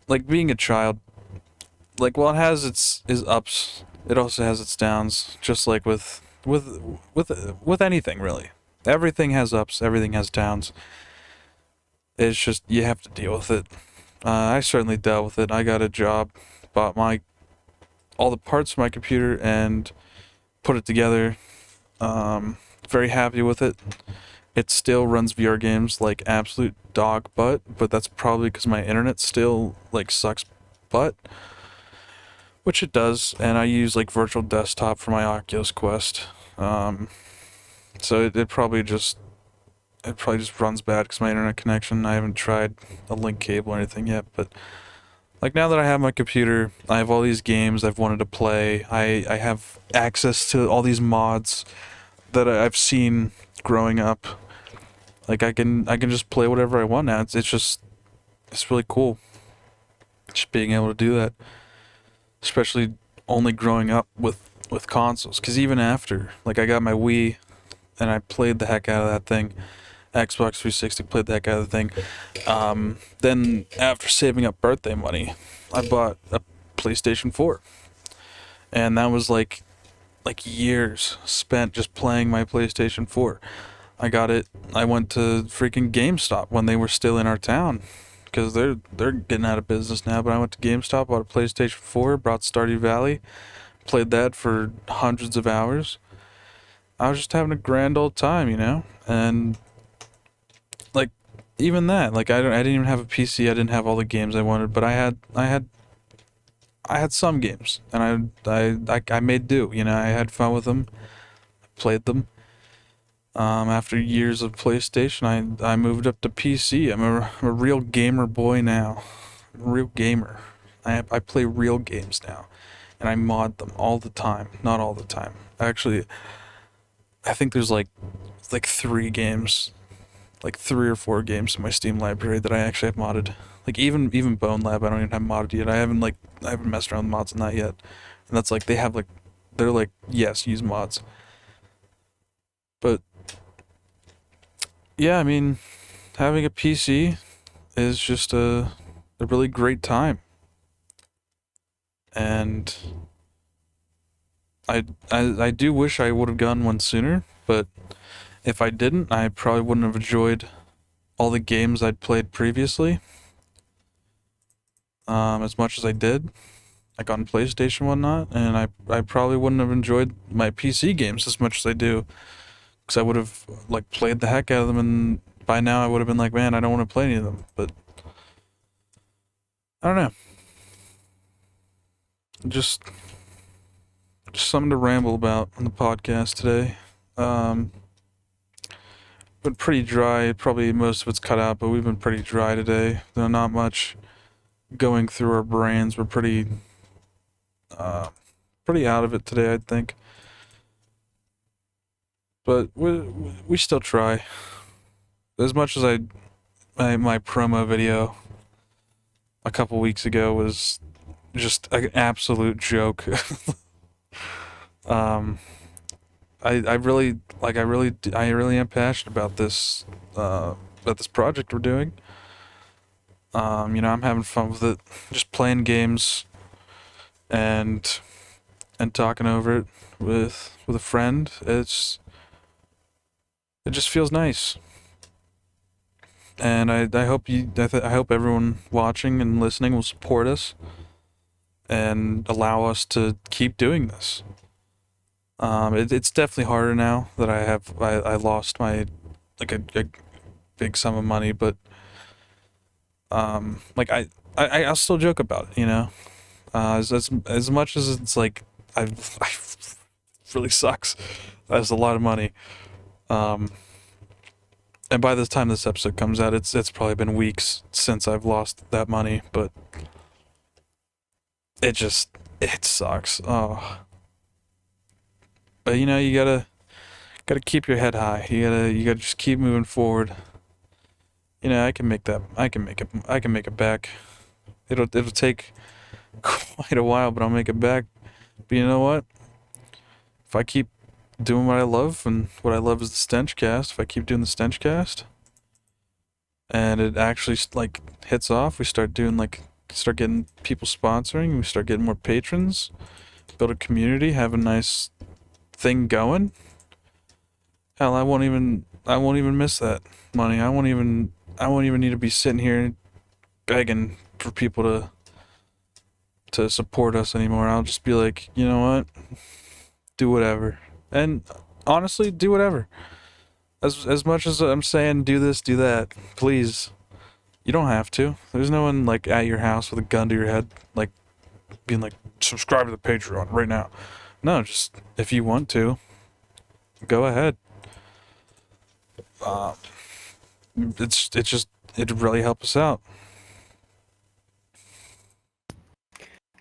like being a child, like while it has its ups, it also has its downs, just like with anything really. Everything has ups, everything has downs. It's just you have to deal with it. I certainly dealt with it. I got a job, bought all the parts for my computer and put it together. Very happy with it. It still runs VR games like absolute dog butt, but that's probably because my internet still like sucks butt, which it does. And I use like virtual desktop for my Oculus Quest. So it probably just runs bad because my internet connection. I haven't tried a link cable or anything yet, but like now that I have my computer, I have all these games I've wanted to play. I have access to all these mods that I've seen growing up. Like I can just play whatever I want now. It's really cool. Just being able to do that, especially only growing up with consoles. Because even after, like I got my Wii, and I played the heck out of that thing. Xbox 360, played the heck out of the thing. Then after saving up birthday money, I bought a PlayStation 4, and that was like years spent just playing my PlayStation 4. I got it. I went to freaking GameStop when they were still in our town, because they're getting out of business now. But I went to GameStop, bought a PlayStation 4, brought Stardew Valley, played that for hundreds of hours. I was just having a grand old time, you know, and like even that, like I didn't even have a PC. I didn't have all the games I wanted, but I had some games, and I made do. You know, I had fun with them, played them. After years of PlayStation, I moved up to PC. I'm a real gamer boy now. I'm a real gamer. I play real games now, and I mod them all the time. Not all the time, actually. I think there's like 3 games, like 3 or 4 games in my Steam library that I actually have modded. Like even Bone Lab, I don't even have modded yet. I haven't messed around with mods on that yet. And that's like they're like, yes, use mods. But yeah, I mean, having a PC is just a really great time. And I do wish I would have gotten one sooner, but if I didn't, I probably wouldn't have enjoyed all the games I'd played previously, as much as I did, like on PlayStation and whatnot, and I probably wouldn't have enjoyed my PC games as much as I do, because I would have like played the heck out of them, and by now I would have been like, man, I don't want to play any of them. But I don't know, just something to ramble about on the podcast today. Been pretty dry. Probably most of it's cut out, but we've been pretty dry today. There's not much going through our brains. We're uh, pretty out of it today, I think. But we still try. As much as my promo video a couple weeks ago was just an absolute joke. um, I really I really am passionate about this project we're doing. You know, I'm having fun with it, just playing games and talking over it with a friend. It just feels nice. And I hope I hope everyone watching and listening will support us and allow us to keep doing this. It's definitely harder now that I lost my like a big sum of money, but like I'll still joke about it, you know. As much as it's like I really sucks. That's a lot of money. And by the time this episode comes out, it's probably been weeks since I've lost that money, but it sucks. Oh. But you know, you gotta keep your head high. You gotta just keep moving forward. You know, I can make that. I can make it back. It'll take quite a while, but I'll make it back. But you know what? If I keep doing what I love, and what I love is the StenchCast, if I keep doing the StenchCast, and it actually like hits off, we start getting people sponsoring, we start getting more patrons, build a community, have a nice thing going. Hell, I won't even miss that money. I won't even need to be sitting here begging for people to support us anymore. I'll just be like, you know what? Do whatever. And honestly, do whatever. As much as I'm saying do this, do that, please. You don't have to. There's no one like at your house with a gun to your head, like being like, subscribe to the Patreon right now. No, just if you want to, go ahead. It'd really help us out.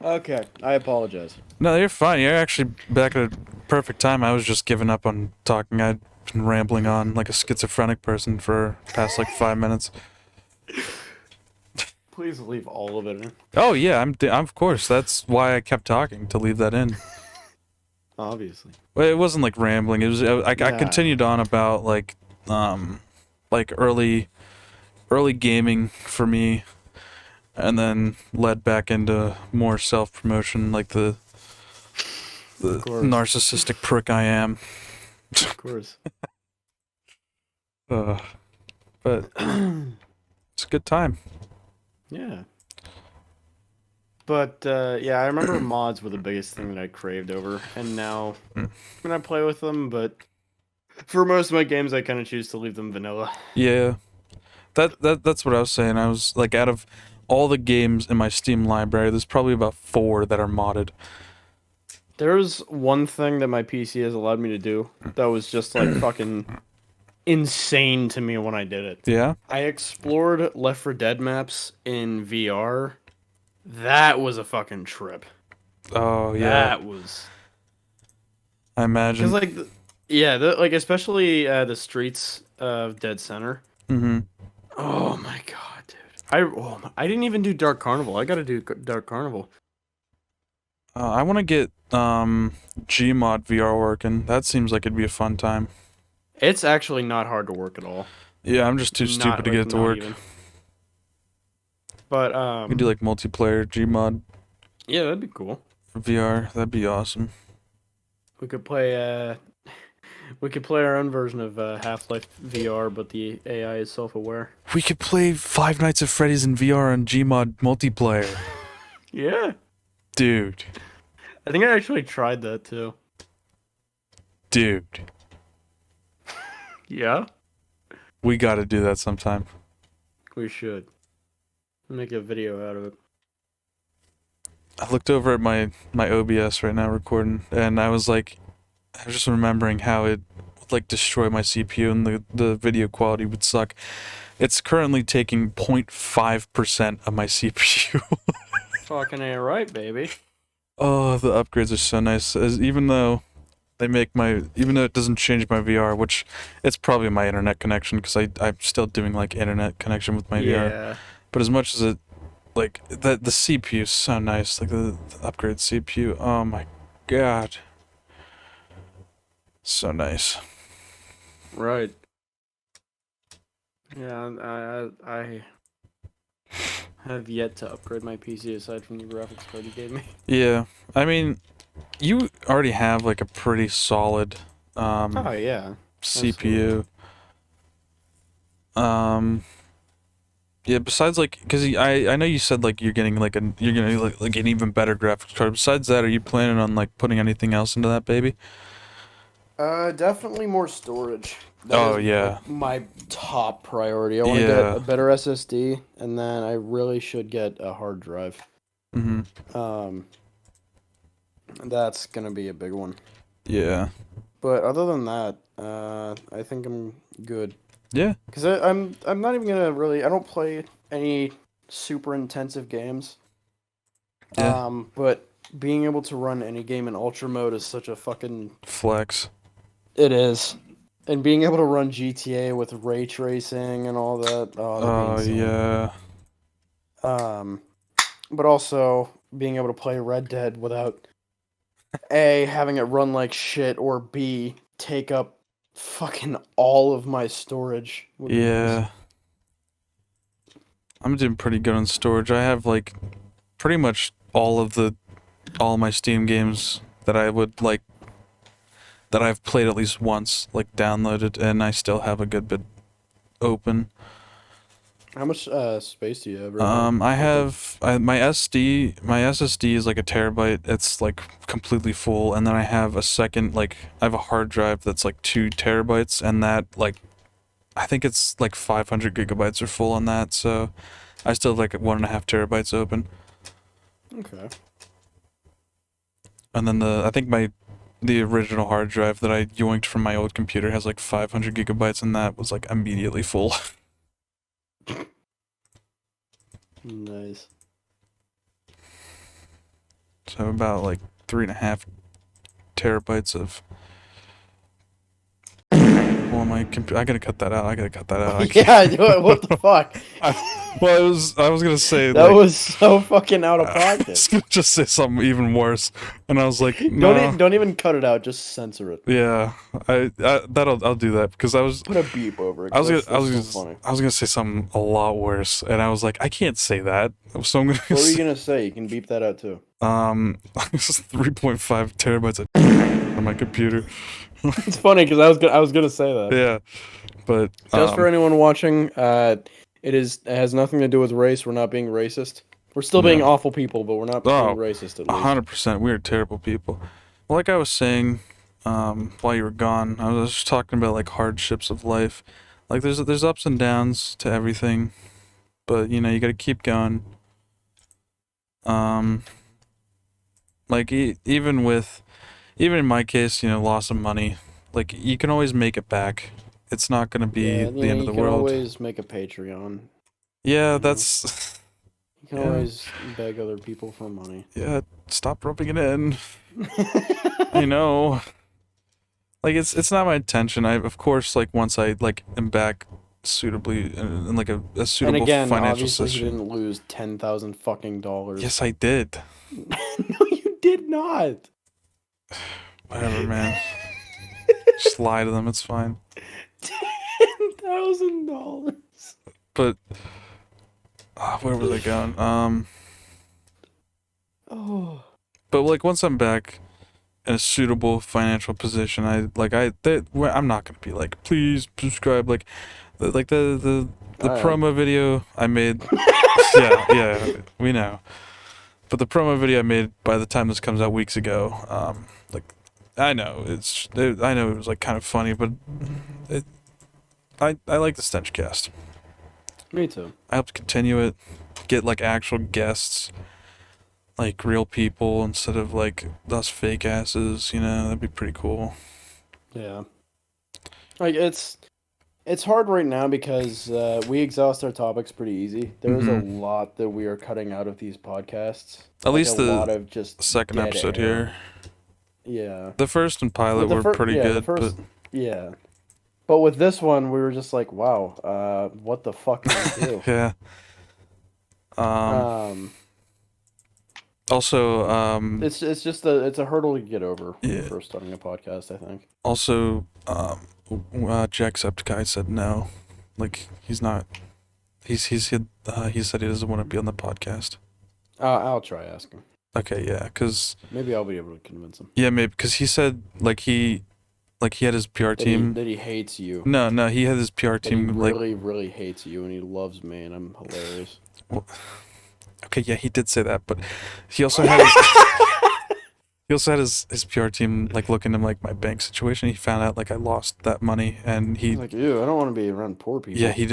Okay, I apologize. No, you're fine. You're actually back at a perfect time. I was just giving up on talking. I'd been rambling on like a schizophrenic person for the past like 5 minutes. Please leave all of it in. Oh yeah, I'm of course. That's why I kept talking, to leave that in. Obviously. Well, it wasn't like rambling. It was I continued on about like early gaming for me, and then led back into more self-promotion, like the narcissistic prick I am. Of course. But it's a good time. Yeah. But yeah, I remember mods were the biggest thing that I craved over, and now when I play with them, but for most of my games, I kind of choose to leave them vanilla. Yeah, that's what I was saying. I was like, out of all the games in my Steam library, there's probably about 4 that are modded. There's one thing that my PC has allowed me to do that was just like fucking insane to me when I did it. Yeah? I explored Left 4 Dead maps in VR. That was a fucking trip. Oh, yeah. That was... I imagine. Because, like, especially the streets of Dead Center. Mm-hmm. Oh, my God, dude. I didn't even do Dark Carnival. I gotta do Dark Carnival. I want to get Gmod VR working. That seems like it'd be a fun time. It's actually not hard to work at all. Yeah, I'm just too stupid to get it to work. Even. But we could do like multiplayer Gmod. Yeah, that'd be cool. For VR, that'd be awesome. We could play our own version of Half-Life VR, but the AI is self-aware. We could play Five Nights at Freddy's in VR on Gmod multiplayer. Yeah. Dude. I think I actually tried that too. Dude. Yeah? We gotta do that sometime. We should. Make a video out of it. I looked over at my OBS right now recording, and I was just remembering how it would like destroy my CPU and the video quality would suck. It's currently taking 0.5% of my CPU. Fucking A right, baby. Oh, the upgrades are so nice. Even though it doesn't change my VR, which it's probably my internet connection, because I'm still doing like internet connection with my VR. But as much as it, like, the CPU is so nice, like the upgrade CPU, oh my god. So nice. Right. Yeah, I have yet to upgrade my PC aside from the graphics card you gave me. Yeah, I mean, you already have like a pretty solid oh yeah, CPU. Yeah, besides like, cause I know you said like you're getting like you're gonna like an even better graphics card. Besides that, are you planning on like putting anything else into that baby? Definitely more storage. That Oh is yeah, like my top priority. I want to get yeah. a better SSD, and then I really should get a hard drive. Mhm. Um, that's gonna be a big one. Yeah. But other than that, I think I'm good. Yeah. Cause I'm not even gonna really. I don't play any super intensive games. Yeah. But being able to run any game in ultra mode is such a fucking. Flex. It is. And being able to run GTA with ray tracing and all that, oh, that'd be Oh insane. yeah. Um, but also being able to play Red Dead without A, having it run like shit, or B, take up fucking all of my storage would be nice. Yeah. I'm doing pretty good on storage. I have like pretty much all my Steam games that I would like that I've played at least once, like downloaded, and I still have a good bit open. How much space do you have? Right now? I have my SSD is like a terabyte. It's like completely full, and then I have a second like I have a hard drive that's like 2 terabytes, and that like I think it's like 500 gigabytes are full on that. So I still have like 1.5 terabytes open, Okay. and then I think the original hard drive that I yoinked from my old computer has like 500 gigabytes, and that was like immediately full. Nice. So about like 3.5 terabytes of. Well, my computer. I gotta cut that out. I gotta cut that out. Yeah, what the fuck? Well, I was gonna say That like, was so fucking out of I pocket. was gonna just say something even worse, and I was like, no. Don't even cut it out. Just censor it. Yeah, I'll do that because I was Put a beep over it. I was 'Cause gonna that's so funny. I was gonna say something a lot worse, and I was like, I can't say that, so I'm gonna What were you say, gonna say? You can beep that out too. this is 3.5 terabytes on my computer. It's funny because I was gonna say that. Yeah, but Just for anyone watching, it has nothing to do with race. We're not being racist. We're still being No. awful people, but we're not being Oh, racist at least. 100%. We are terrible people. Well, like I was saying, while you were gone, I was just talking about like hardships of life. Like there's ups and downs to everything, but you know you got to keep going. Um, like even in my case, you know, loss of money, like you can always make it back. It's not gonna be Yeah, the end of you the can world. always make a Patreon. Yeah, know. that's You can Yeah. always beg other people for money. yeah. Stop rubbing it in. I know. Like it's not my intention. I of course like once I like am back suitably in like a And suitable again, financial obviously, he position. didn't lose $10,000 fucking dollars. Yes, I did. No, you did not. Whatever, man. Just lie to them. It's fine. $10,000. But where was I going? Oh. But like once I'm back in a suitable financial position, I'm not gonna be like, please subscribe. Like, the Alright. promo video I made. Yeah, we know. But the promo video I made by the time this comes out weeks ago, like, I know I know it was like kind of funny, but I like the StenchCast. Me too. I hope to continue it, get like actual guests, like real people instead of like us fake asses. You know, that'd be pretty cool. Yeah. Like it's hard right now because we exhaust our topics pretty easy. There is a lot that we are cutting out of these podcasts. At least a the lot of just second dead episode air. here. Yeah. The first and pilot But were pretty good, but yeah. But with this one, we were just like, wow, what the fuck did we do? yeah. Also, It's just it's a hurdle to get over when Yeah. first starting a podcast, I think. also, Jacksepticeye said no, like he's not. He said he doesn't want to be on the podcast. I'll try asking. Okay, yeah, cause Maybe I'll be able to convince him. yeah, maybe because he said like like he had his PR That he team. that he hates you. No, he had his PR That he team like. really, really hates you, and he loves me, and I'm hilarious. Well, okay, yeah, he did say that, but he also had his, he also had his PR team like look into like my bank situation. He found out like I lost that money, and He's he like, ew, I don't want to be around poor people. yeah he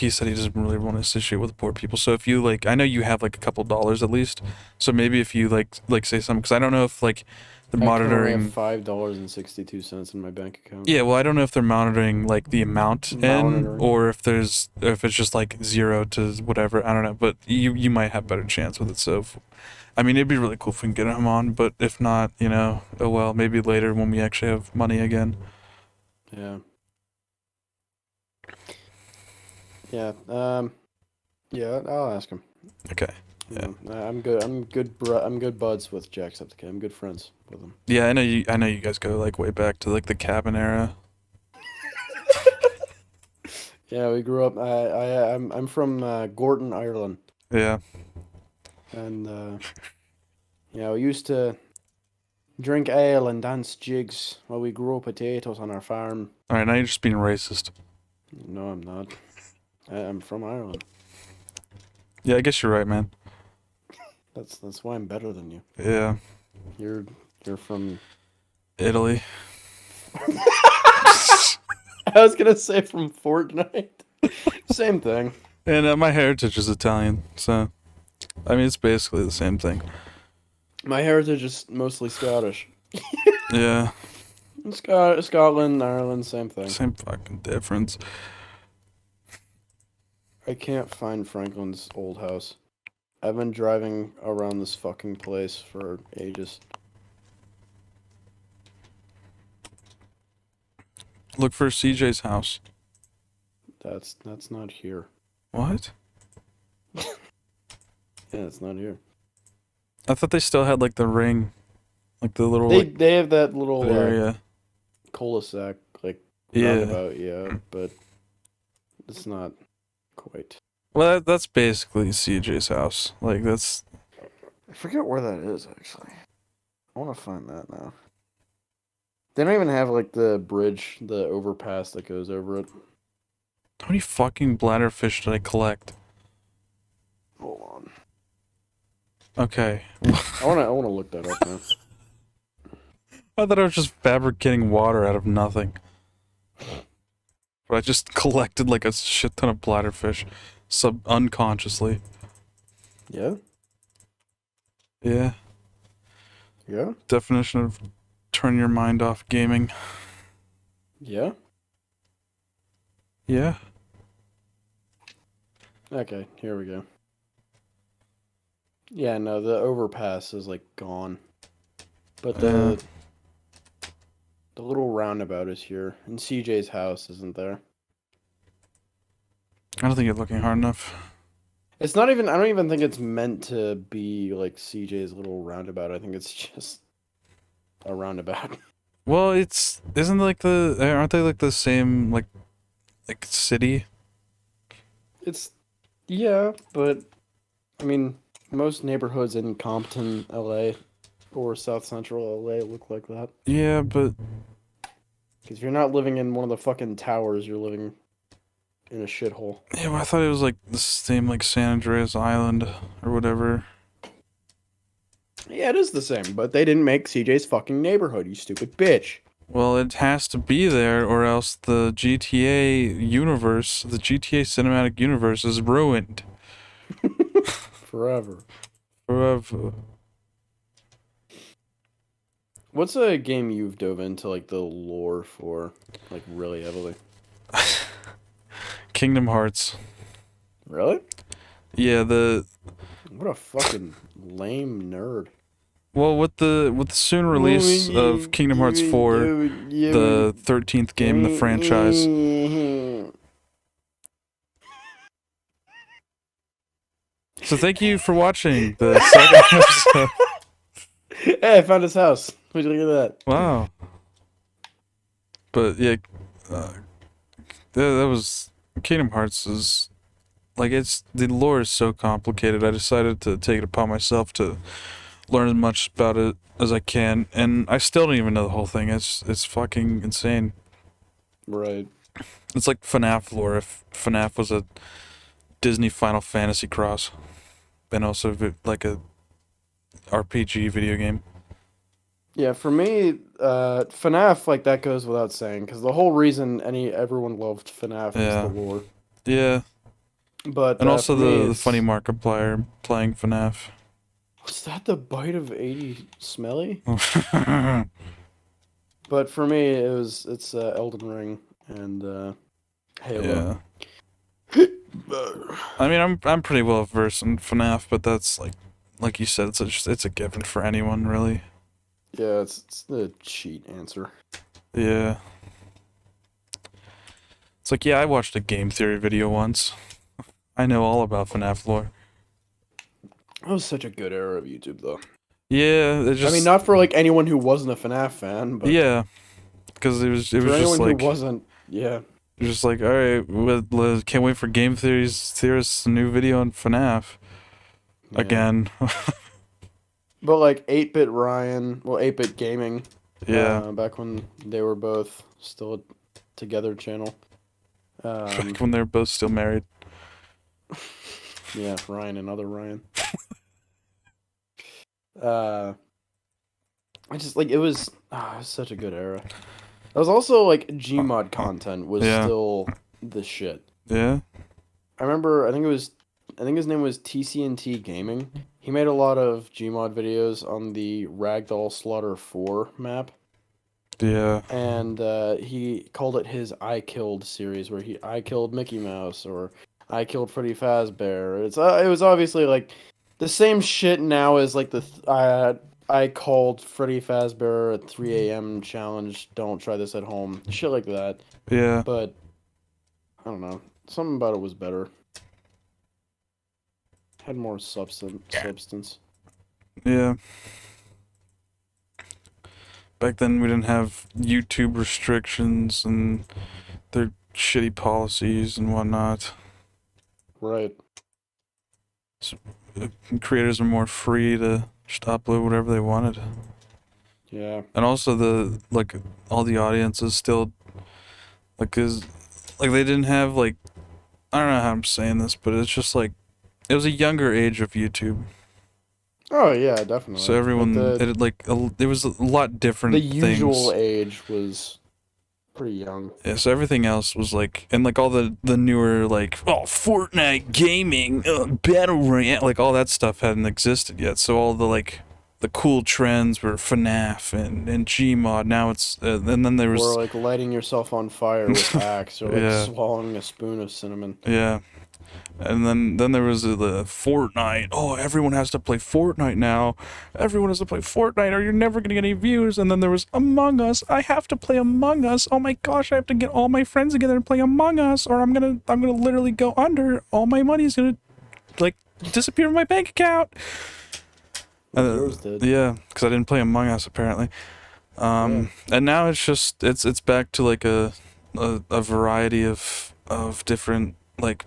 said he doesn't really want to associate with poor people. So if you like, I know you have like a couple dollars at least. So maybe if you like say something, because I don't know if like the I currently have monitoring. $5.62 in my bank account. Yeah, well, I don't know if they're monitoring like the amount in, Monitoring. or if it's just like 0 to whatever. I don't know, but you might have better chance with it. So, I mean, it'd be really cool if we can get him on. But if not, oh well, maybe later when we actually have money again. Yeah. Yeah. Yeah. I'll ask him. Okay. Yeah. I'm good. I'm good buds with Jacksepticeye. I'm good friends with him. Yeah, I know you. I know you guys go like way back to like the cabin era. Yeah, we grew up. I'm from Gorton, Ireland, Yeah. and yeah, we used to drink ale and dance jigs while we grow potatoes on our farm. All right, now you're just being racist. No, I'm not. I'm from Ireland. Yeah, I guess you're right, man. That's why I'm better than you. Yeah. You're from. Italy. I was gonna say from Fortnite. Same thing. And my heritage is Italian, so I mean it's basically the same thing. My heritage is mostly Scottish. Yeah. Scotland, Ireland, same thing. Same fucking difference. I can't find Franklin's old house. I've been driving around this fucking place for ages. Look for CJ's house. That's not here. What? Yeah, it's not here. I thought they still had like the ring, like the little They have that little area. cul-de-sac like Yeah. roundabout, yeah, but it's not quite. Well, that's basically CJ's house. Like that's. I forget where that is actually. I want to find that now. They don't even have like the bridge, the overpass that goes over it. How many fucking bladderfish did I collect? Hold on. Okay. I wanna look that up now. I thought I was just fabricating water out of nothing. But I just collected like a shit ton of bladderfish, unconsciously. Yeah? Yeah. Yeah? Definition of turn your mind off gaming. Yeah? Yeah. Okay, here we go. Yeah, no, the overpass is like gone. But the little roundabout is here. And CJ's house isn't there. I don't think you're looking hard enough. It's not even I don't even think it's meant to be like CJ's little roundabout. I think it's just a roundabout. Well, isn't like aren't they like the same like city? It's yeah, but I mean most neighborhoods in Compton, LA or South Central LA look like that. Yeah, but Because if you're not living in one of the fucking towers, you're living in a shithole. yeah, well, I thought it was like the same like San Andreas Island or whatever. Yeah, it is the same, but they didn't make CJ's fucking neighborhood, you stupid bitch. Well, it has to be there, or else the GTA universe, the GTA cinematic universe, is ruined Forever. forever. What's a game you've dove into, like, the lore for, like, really heavily? Kingdom Hearts. Really? Yeah, What a fucking lame nerd. well, with the soon release of Kingdom Hearts 4, the 13th game in the franchise. So thank you for watching the second episode. Hey, I found his house. Would you look at that? Wow. But yeah, that was Kingdom Hearts is like the lore is so complicated. I decided to take it upon myself to learn as much about it as I can, and I still don't even know the whole thing. It's fucking insane. Right. It's like FNAF lore. If FNAF was a Disney Final Fantasy cross, and also like a RPG video game. Yeah, for me, FNAF, like, that goes without saying, because the whole reason everyone loved FNAF was the Yeah. lore. Yeah, But and also for me, the funny Markiplier playing FNAF. was that the bite of 80 Smelly? But for me, it's Elden Ring and Halo. Yeah. I mean, I'm pretty well versed in FNAF, but that's like you said, it's a given for anyone, really. Yeah, it's the cheat answer. Yeah. It's like, yeah, I watched a game theory video once. I know all about FNAF lore. That was such a good era of YouTube, though. Yeah, it just. I mean, not for like anyone who wasn't a FNAF fan, but Yeah, because it was for just anyone like. who wasn't, yeah. Just like, all right, can't wait for game theorists' new video on FNAF Yeah. again. But like 8-Bit Ryan, well, 8-Bit Gaming, Yeah, back when they were both still together channel. back when they were both still married. Yeah, Ryan and other Ryan. I just like it was such a good era. It was also like Gmod content was Yeah. still the shit. Yeah, I remember I think his name was TCNT Gaming. He made a lot of Gmod videos on the Ragdoll Slaughter 4 map. yeah, And he called it his I Killed series, where I killed Mickey Mouse or I killed Freddy Fazbear. It was obviously like the same shit now as like I called Freddy Fazbear at 3 a.m. challenge. Don't try this at home. Shit like that. yeah. But I don't know. Something about it was better. Had more substance. Yeah. Back then we didn't have YouTube restrictions and their shitty policies and whatnot. Right. Creators are more free to just upload whatever they wanted. Yeah. And also all the audiences still cause they didn't have I don't know how I'm saying this, but it's just it was a younger age of YouTube. Oh yeah, definitely. So everyone it was a lot different the things. usual age was pretty young. Yeah, so everything else was and all the newer Fortnite gaming, battle royale, all that stuff hadn't existed yet. So all the cool trends were FNAF and Gmod. Now it's and then there was Or lighting yourself on fire with axe, or Yeah. swallowing a spoon of cinnamon. Yeah. And then there was the Fortnite. Oh, everyone has to play Fortnite now. Everyone has to play Fortnite or you're never going to get any views. And then there was Among Us. I have to play Among Us. Oh my gosh, I have to get all my friends together and play Among Us or I'm going to literally go under. All my money's going to disappear from my bank account. Yours did. Yeah, cuz I didn't play Among Us apparently. And now it's just it's back to a variety of different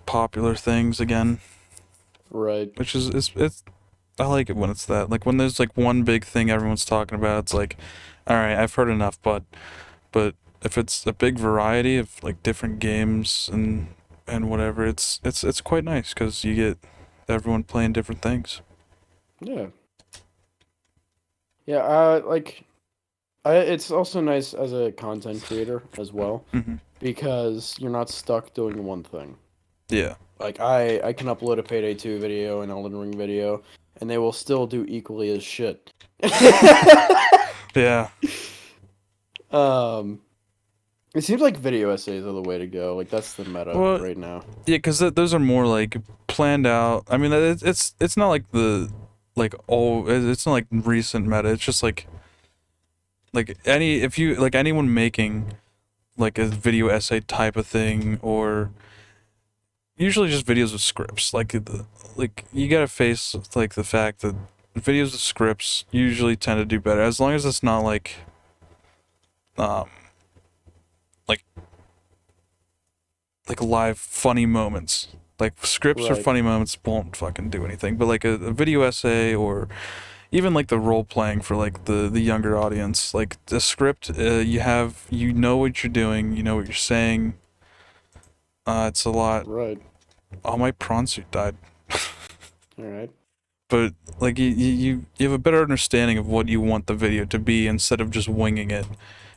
popular things again, Right. which is it's I like it when it's that when there's one big thing everyone's talking about. It's all right, I've heard enough, but if it's a big variety of different games and whatever, it's quite nice because you get everyone playing different things. Yeah. Yeah. It's also nice as a content creator as well, because you're not stuck doing one thing. Yeah. I can upload a Payday 2 video, an Elden Ring video, and they will still do equally as shit. Yeah. It seems like video essays are the way to go. That's the meta right now. Yeah, because those are more planned out. I mean, it's not it's not recent meta. It's just anyone making a video essay type of thing, or usually just videos with scripts. You gotta face the fact that videos with scripts usually tend to do better as long as it's not live funny moments. Scripts or Right. funny moments won't fucking do anything. But a video essay or even like the role playing for like the younger audience. Like the script, you know what you're doing, you know what you're saying. It's a lot. Right. Oh, my prawn suit died. All right. But like you have a better understanding of what you want the video to be instead of just winging it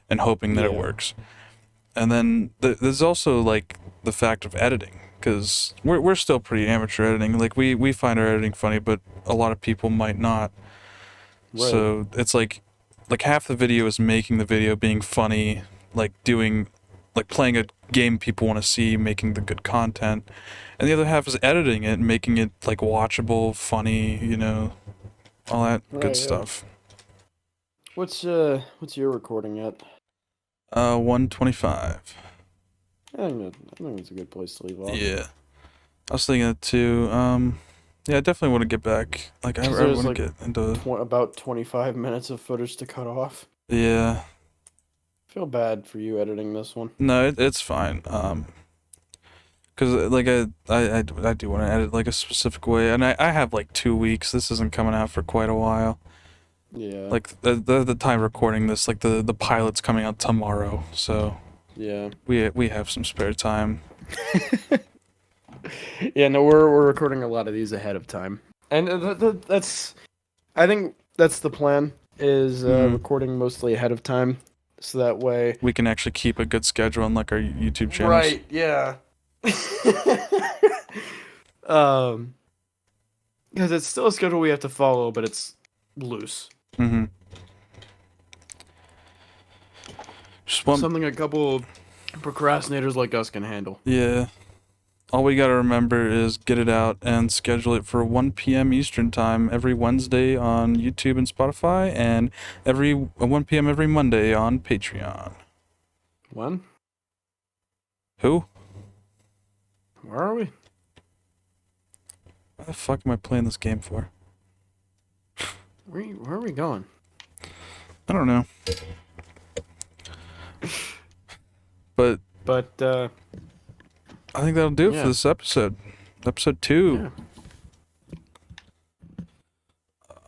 and hoping that it Yeah. works. And then there's also like the fact of editing, because we're still pretty amateur editing. Like we find our editing funny, but a lot of people might not. Right. So it's like half the video is making the video, being funny, like playing a game people want to see, making the good content, and the other half is editing it and making it like watchable, funny, all that Right, good yeah. stuff. What's your recording at? 125. I think it's a good place to leave off. Yeah. I was thinking that too. Yeah, I definitely want to get back. Like, I 'Cause want there's, to like, get into. About 25 minutes of footage to cut off. Yeah. Feel bad for you editing this one. No, it's fine. Because like I do want to edit like a specific way, and I have like 2 weeks. This isn't coming out for quite a while. Yeah. Like the time recording this, like the pilot's coming out tomorrow, so Yeah. we have some spare time. Yeah, no, we're recording a lot of these ahead of time, and I think that's the plan, is recording mostly ahead of time, so that way We can actually keep a good schedule on like our YouTube channels. Right, yeah. Because it's still a schedule we have to follow, but it's loose. Mm-hmm. Just one. Something a couple procrastinators like us can handle. Yeah. All we gotta remember is get it out and schedule it for 1 p.m. Eastern time every Wednesday on YouTube and Spotify, and 1 p.m. every Monday on Patreon. When? Who? Where are we? Why the fuck am I playing this game for? Where are we going? I don't know. But I think that'll do it Yeah. for this episode. Episode 2. Yeah.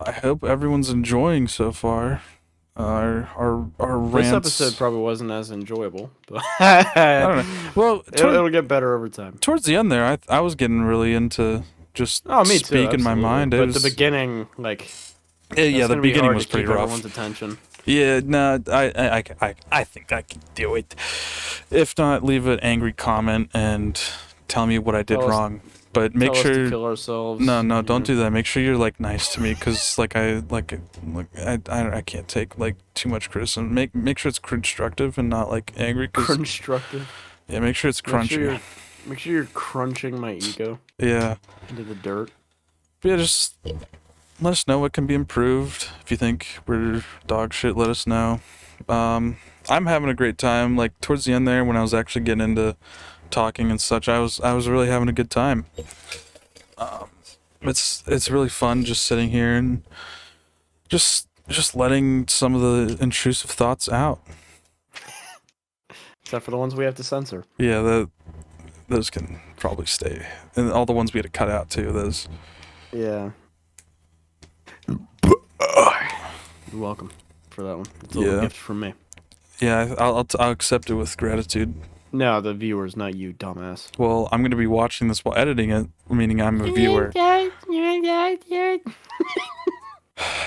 I hope everyone's enjoying so far. Our rants. This episode probably wasn't as enjoyable, but I don't know. Well, it'll get better over time. towards the end there, I was getting really into just Oh, me too. speaking my absolutely. mind. It But was, the beginning, like, yeah, the gonna be beginning hard was to pretty keep rough. everyone's attention. Yeah, no, I think I can do it. If not, leave an angry comment and tell me what I did Tell us- wrong. But make Tell us sure. to kill ourselves. No, you don't know. do that. Make sure you're like nice to me, because I can't take like too much criticism. Make sure it's constructive and not like angry. 'Cause, Constructive. yeah, make sure it's crunchy. Make sure you're crunching my ego Yeah, into the dirt. but yeah, just let us know what can be improved. If you think we're dog shit, let us know. I'm having a great time. Like towards the end there, when I was actually getting into talking and such, I was really having a good time. It's really fun just sitting here and just letting some of the intrusive thoughts out. Except for the ones we have to censor. Yeah, those can probably stay, and all the ones we had to cut out too. Those. Yeah. You're welcome for that one. It's a little Yeah. gift from me. Yeah, I'll accept it with gratitude. No, the viewers, not you, dumbass. Well, I'm gonna be watching this while editing it, meaning I'm a viewer.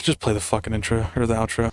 Just play the fucking intro or the outro.